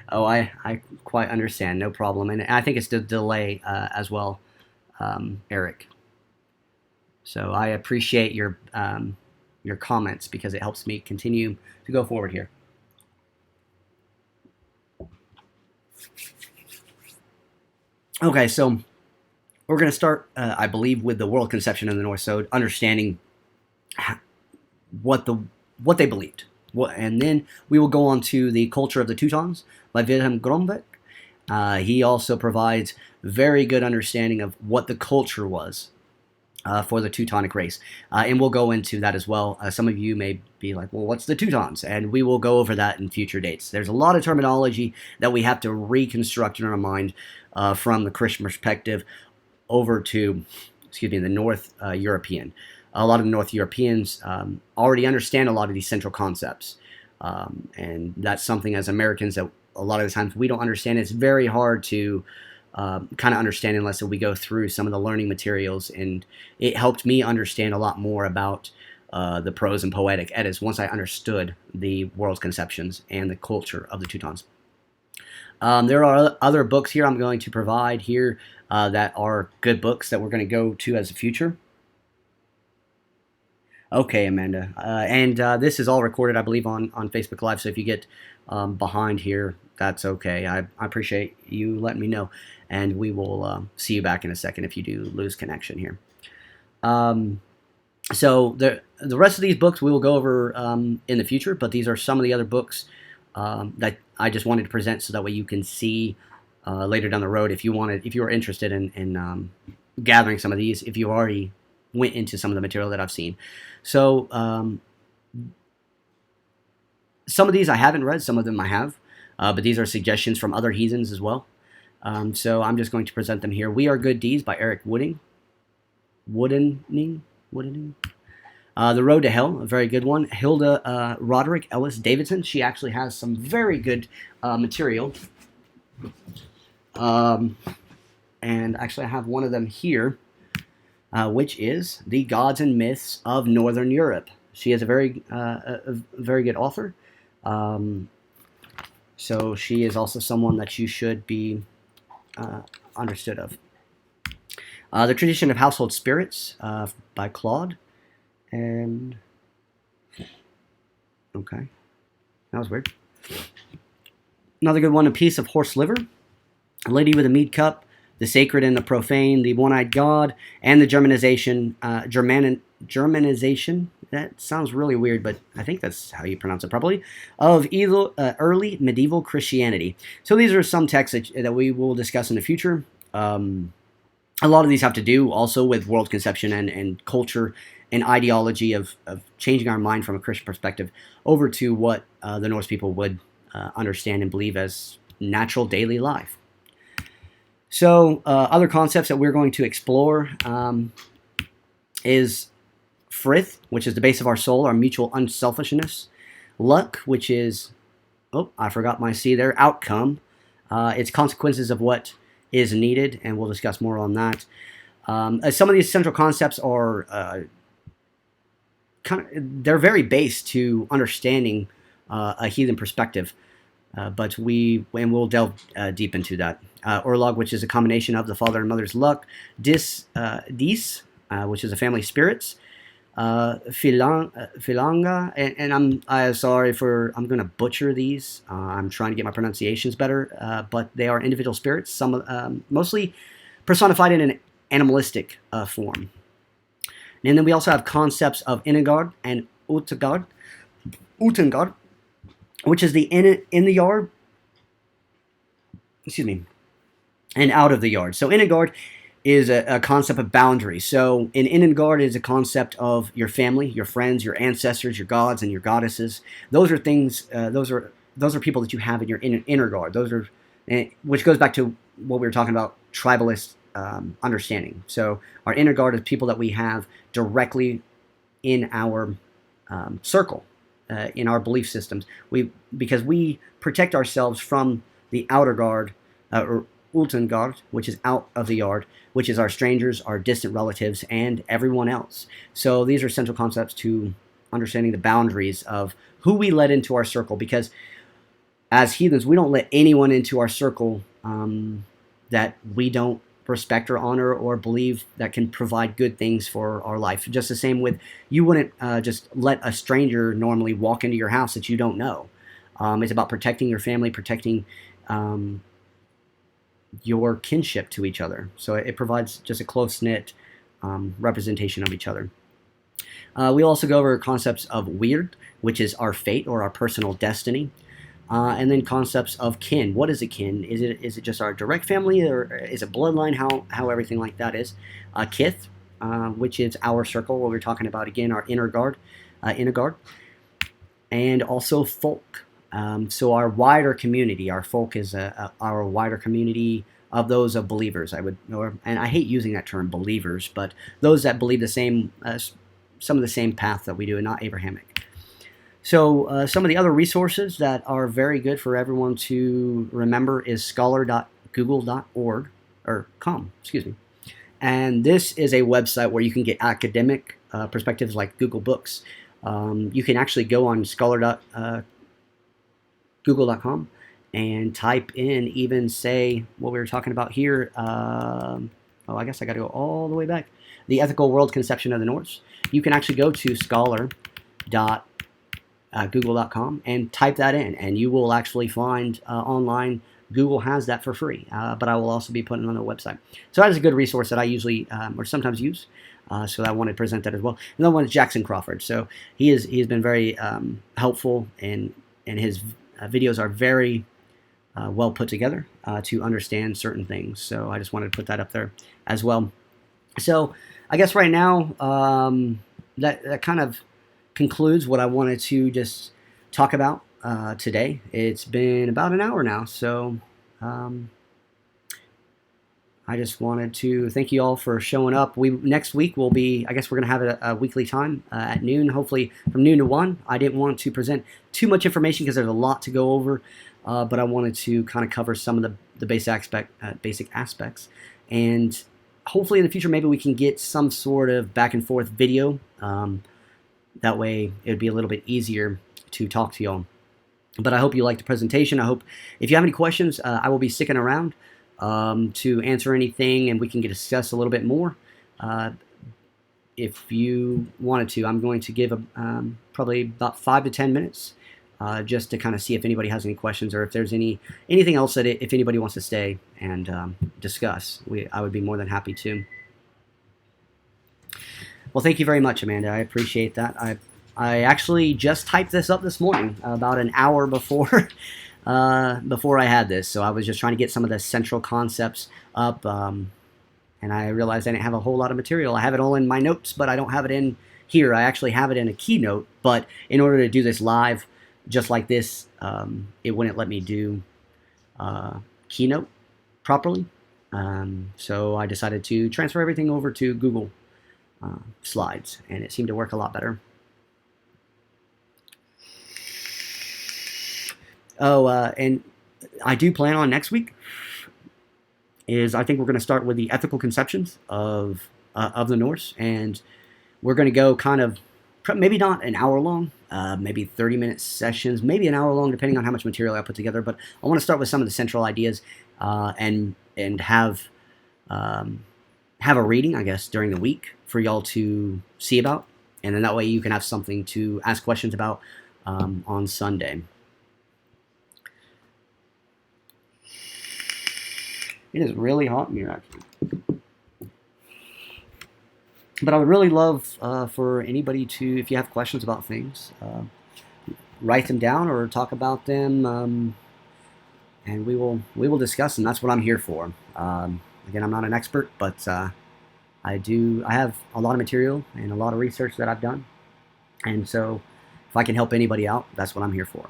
A: Oh, I quite understand, no problem. And I think it's the delay as well, Eric. So I appreciate your comments, because it helps me continue to go forward here. Okay, so we're going to start, I believe, with the world conception of the Norse, so understanding what they believed. And then we will go on to the culture of the Teutons by Wilhelm Grombeck. He also provides very good understanding of what the culture was for the Teutonic race. And we'll go into that as well. Some of you may be like, well, what's the Teutons? And we will go over that in future dates. There's a lot of terminology that we have to reconstruct in our mind from the Christian perspective over to, the North European. A lot of North Europeans already understand a lot of these central concepts. And that's something as Americans that a lot of the times we don't understand. It's very hard to kind of understand unless we go through some of the learning materials, and it helped me understand a lot more about the prose and poetic eddas once I understood the world's conceptions and the culture of the Teutons. There are other books here I'm going to provide here that are good books that we're going to go to as a future. Okay, Amanda. And this is all recorded, I believe, on Facebook Live, so if you get behind here, that's okay. I appreciate you letting me know, and we will see you back in a second if you do lose connection here. So the rest of these books we will go over in the future, but these are some of the other books that I just wanted to present, so that way you can see later down the road if you were interested in gathering some of these, if you already went into some of the material that I've seen. So some of these I haven't read, some of them I have, but these are suggestions from other heathens as well. So I'm just going to present them here. We Are Good Deeds by Eric Woodening. The Road to Hell, a very good one. Hilda Roderick Ellis Davidson. She actually has some very good material. And actually I have one of them here, which is The Gods and Myths of Northern Europe. She is a very good author. So she is also someone that you should be understood of. The Tradition of Household Spirits by Claude. And okay, that was weird. Another good one, A Piece of Horse Liver, A Lady with a Mead Cup, The Sacred and the Profane, The One-Eyed God, and the Germanization. That sounds really weird, but I think that's how you pronounce it properly. Of early medieval Christianity. So these are some texts that we will discuss in the future. a lot of these have to do also with world conception and culture and ideology of changing our mind from a Christian perspective over to what the Norse people would understand and believe as natural daily life. So other concepts that we're going to explore is frith, which is the base of our soul, our mutual unselfishness. Luck, which is, oh, I forgot my C there, outcome. It's consequences of what is needed, and we'll discuss more on that. Some of these central concepts are they're very based to understanding a heathen perspective, but we'll delve deep into that. Orlog, which is a combination of the father and mother's luck. Dis, which is a family spirits. Filanga, and I'm sorry for, I'm going to butcher these. I'm trying to get my pronunciations better, but they are individual spirits, some mostly personified in an animalistic form. And then we also have concepts of Inagard and Utagard, which is the in the yard, excuse me, and out of the yard. So Inagard is a concept of boundaries. So in Inagard is a concept of your family, your friends, your ancestors, your gods, and your goddesses. Those are things. Those are people that you have in your inner guard. Those are, which goes back to what we were talking about, tribalist understanding. So our inner guard is people that we have directly in our circle, in our belief systems. Because we protect ourselves from the outer guard, or Ultengard, which is out of the yard, which is our strangers, our distant relatives, and everyone else. So these are central concepts to understanding the boundaries of who we let into our circle, because as heathens, we don't let anyone into our circle that we don't respect or honor or believe that can provide good things for our life. Just the same with, you wouldn't just let a stranger normally walk into your house that you don't know. It's about protecting your family, protecting your kinship to each other. So it provides just a close-knit representation of each other. We also go over concepts of weird, which is our fate or our personal destiny. And then concepts of kin. What is a kin? Is it just our direct family, or is it bloodline? How everything like that is. Kith, which is our circle, what we're talking about again, our inner guard, and also folk. So our wider community, our folk is our wider community of those of believers. And I hate using that term, believers, but those that believe the same, some of the same path that we do, and not Abrahamic. So some of the other resources that are very good for everyone to remember is scholar.google.org, or com, excuse me. And this is a website where you can get academic perspectives like Google Books. You can actually go on scholar.google.com and type in, even say what we were talking about here. I guess I got to go all the way back. The ethical world conception of the Norse. You can actually go to scholar.google.com and type that in, and you will actually find online. Google has that for free, but I will also be putting it on the website. So that is a good resource that I usually or sometimes use. So I wanted to present that as well. Another one is Jackson Crawford. So he has been very helpful, and his videos are very well put together to understand certain things. So I just wanted to put that up there as well. So I guess right now that kind of concludes what I wanted to just talk about today. It's been about an hour now, so I just wanted to thank you all for showing up. Next week will be, I guess we're going to have a weekly time at noon, hopefully from noon to 1. I didn't want to present too much information because there's a lot to go over, but I wanted to kind of cover some of the basic aspects. And hopefully in the future, maybe we can get some sort of back and forth video. That way it would be a little bit easier to talk to y'all. But I hope you liked the presentation. I hope if you have any questions, I will be sticking around to answer anything, and we can discuss a little bit more. If you wanted to, I'm going to give probably about 5 to 10 minutes just to kind of see if anybody has any questions, or if there's anything else that if anybody wants to stay and discuss, I would be more than happy to. Well, thank you very much, Amanda. I appreciate that. I actually just typed this up this morning, about an hour before I had this. So I was just trying to get some of the central concepts up. and I realized I didn't have a whole lot of material. I have it all in my notes, but I don't have it in here. I actually have it in a keynote, but in order to do this live, just like this, it wouldn't let me do keynote properly. So I decided to transfer everything over to Google Slides, and it seemed to work a lot better. Oh, and I do plan on next week I think we're going to start with the ethical conceptions of the Norse, and we're going to go kind of maybe not an hour long, maybe 30-minute sessions, maybe an hour long, depending on how much material I put together. But I want to start with some of the central ideas and have a reading, I guess, during the week for y'all to see about, and then that way you can have something to ask questions about on Sunday. It is really hot in here, actually. But I would really love for anybody to, if you have questions about things, write them down or talk about them, and we will discuss them. That's what I'm here for. Again, I'm not an expert, but I have a lot of material and a lot of research that I've done, and so if I can help anybody out, that's what I'm here for.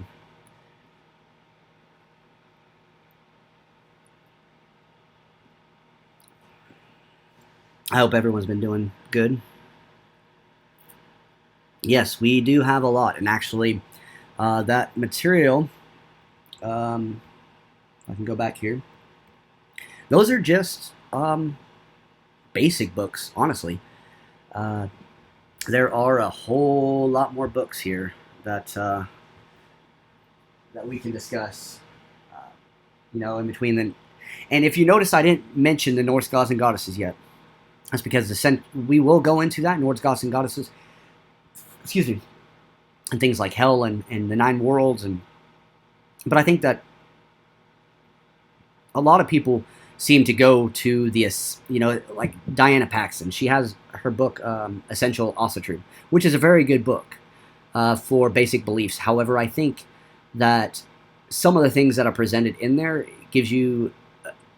A: I hope everyone's been doing good. Yes, we do have a lot, and actually, that material, I can go back here. Those are just basic books, honestly. There are a whole lot more books here that we can discuss. In between them. And if you notice, I didn't mention the Norse gods and goddesses yet. That's because we will go into that, Norse gods and goddesses. Excuse me. And things like hell and the 9 worlds. But I think that a lot of people seem to go to the, like Diana Paxson. She has her book, Essential Ásatrú, which is a very good book for basic beliefs. However, I think that some of the things that are presented in there gives you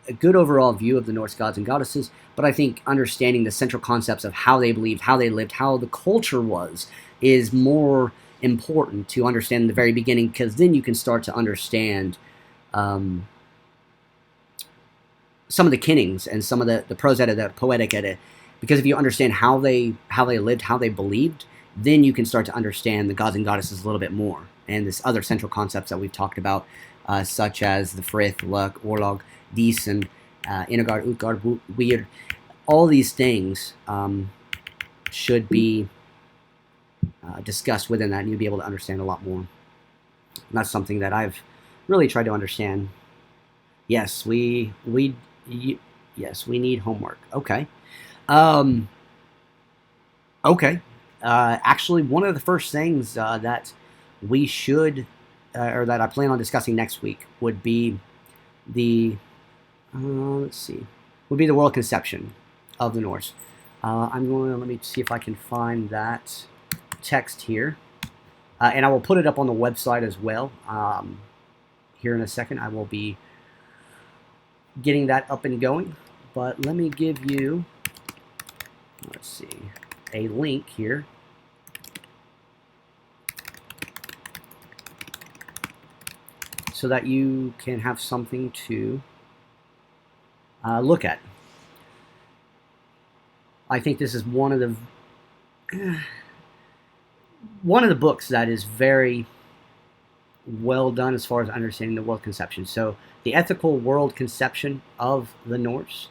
A: a good overall view of the Norse gods and goddesses, but I think understanding the central concepts of how they believed, how they lived, how the culture was, is more important to understand in the very beginning, because then you can start to understand some of the kennings and some of the prose edda, the poetic edda, because if you understand how they lived, how they believed, then you can start to understand the gods and goddesses a little bit more, and this other central concepts that we've talked about, such as the Frith, Luck, Orlog, Dis, and Inagard, Utgard, Weird. All these things should be discussed within that, and you'll be able to understand a lot more. And that's something that I've really tried to understand. Yes, we need homework. Okay. Okay. Actually, one of the first things that we should, or that I plan on discussing next week, would be the world conception of the Norse. let me see if I can find that text here. And I will put it up on the website as well. Here in a second, I will be getting that up and going. But let me give you, let's see, a link here. So that you can have something to look at. I think this is one of the books that is very well done as far as understanding the world conception. So the ethical world conception of the Norse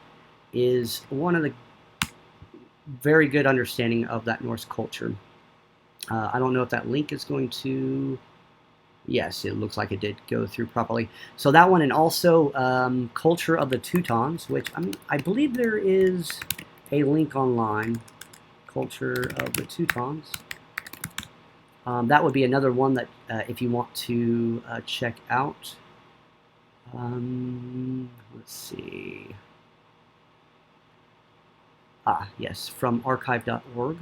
A: is one of the very good understanding of that Norse culture. I don't know if that link is going to... Yes, it looks like it did go through properly. So that one, and also Culture of the Teutons, which I believe there is a link online. Culture of the Teutons. That would be another one that if you want to check out. Let's see. Yes, from archive.org.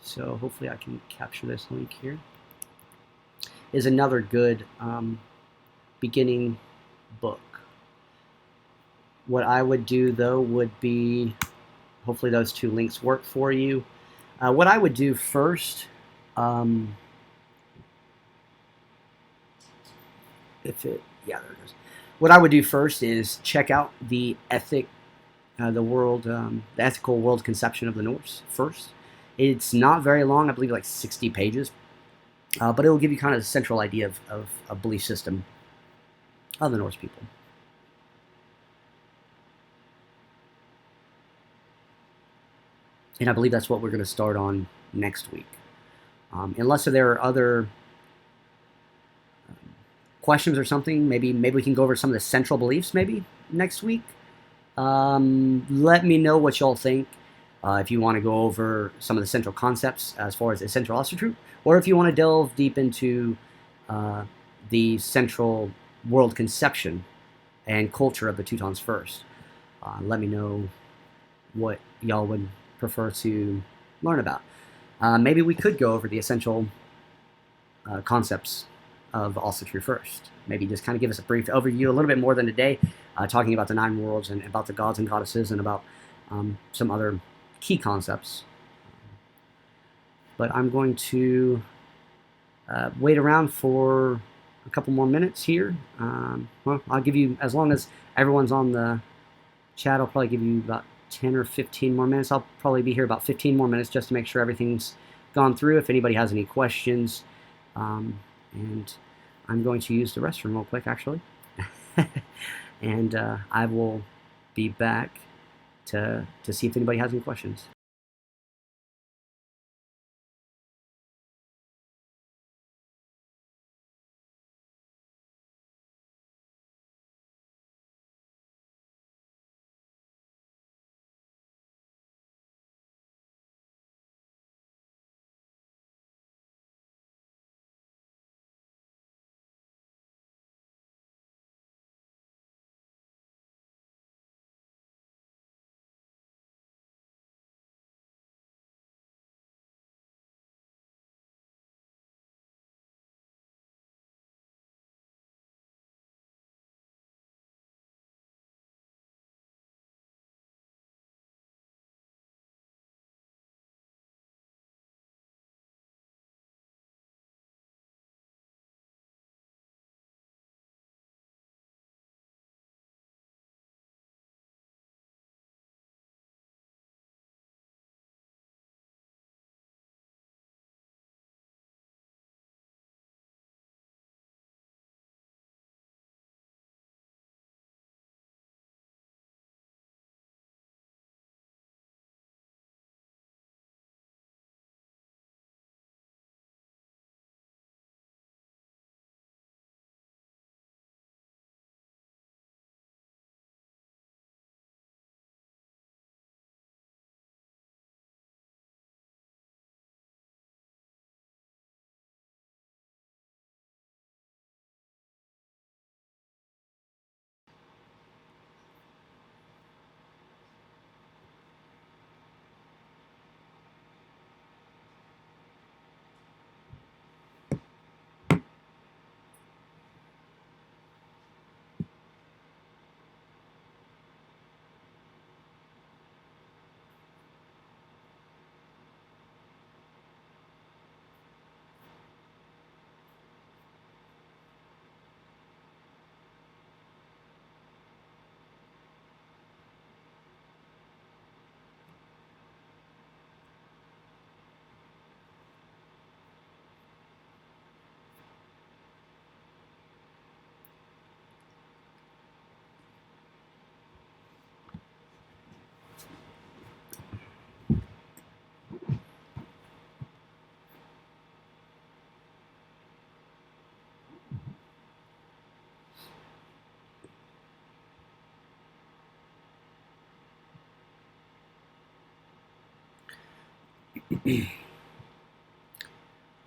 A: So hopefully I can capture this link here. Is another good beginning book. What I would do though would be, hopefully those two links work for you. What I would do first, um, yeah, there it is. What I would do first is check out the ethical world conception of the Norse first. It's not very long, I believe like 60 pages, but it will give you kind of a central idea of a belief system of the Norse people. And I believe that's what we're going to start on next week. Unless there are other questions or something, maybe we can go over some of the central beliefs maybe next week. Let me know what y'all think. If you want to go over some of the central concepts as far as essential Ásatrú, or if you want to delve deep into the central world conception and culture of the Teutons first. Let me know what y'all would prefer to learn about. Maybe we could go over the essential concepts of Ásatrú first. Maybe just kind of give us a brief overview, a little bit more than today, talking about the 9 worlds and about the gods and goddesses and about some other key concepts. But I'm going to wait around for a couple more minutes here. Well, I'll give you, as long as everyone's on the chat, I'll probably give you about 10 or 15 more minutes. I'll probably be here about 15 more minutes just to make sure everything's gone through. If anybody has any questions, and I'm going to use the restroom real quick, actually. And I will be back to see if anybody has any questions.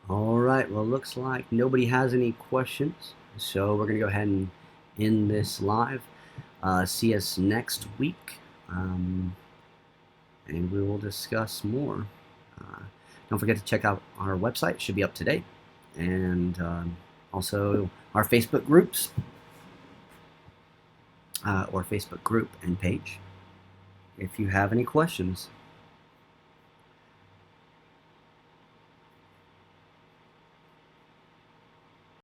A: All right, well, looks like nobody has any questions, so we're going to go ahead and end this live. See us next week, and we will discuss more. Don't forget to check out our website, it should be up to date, and also our Facebook groups. or Facebook group and page. If you have any questions,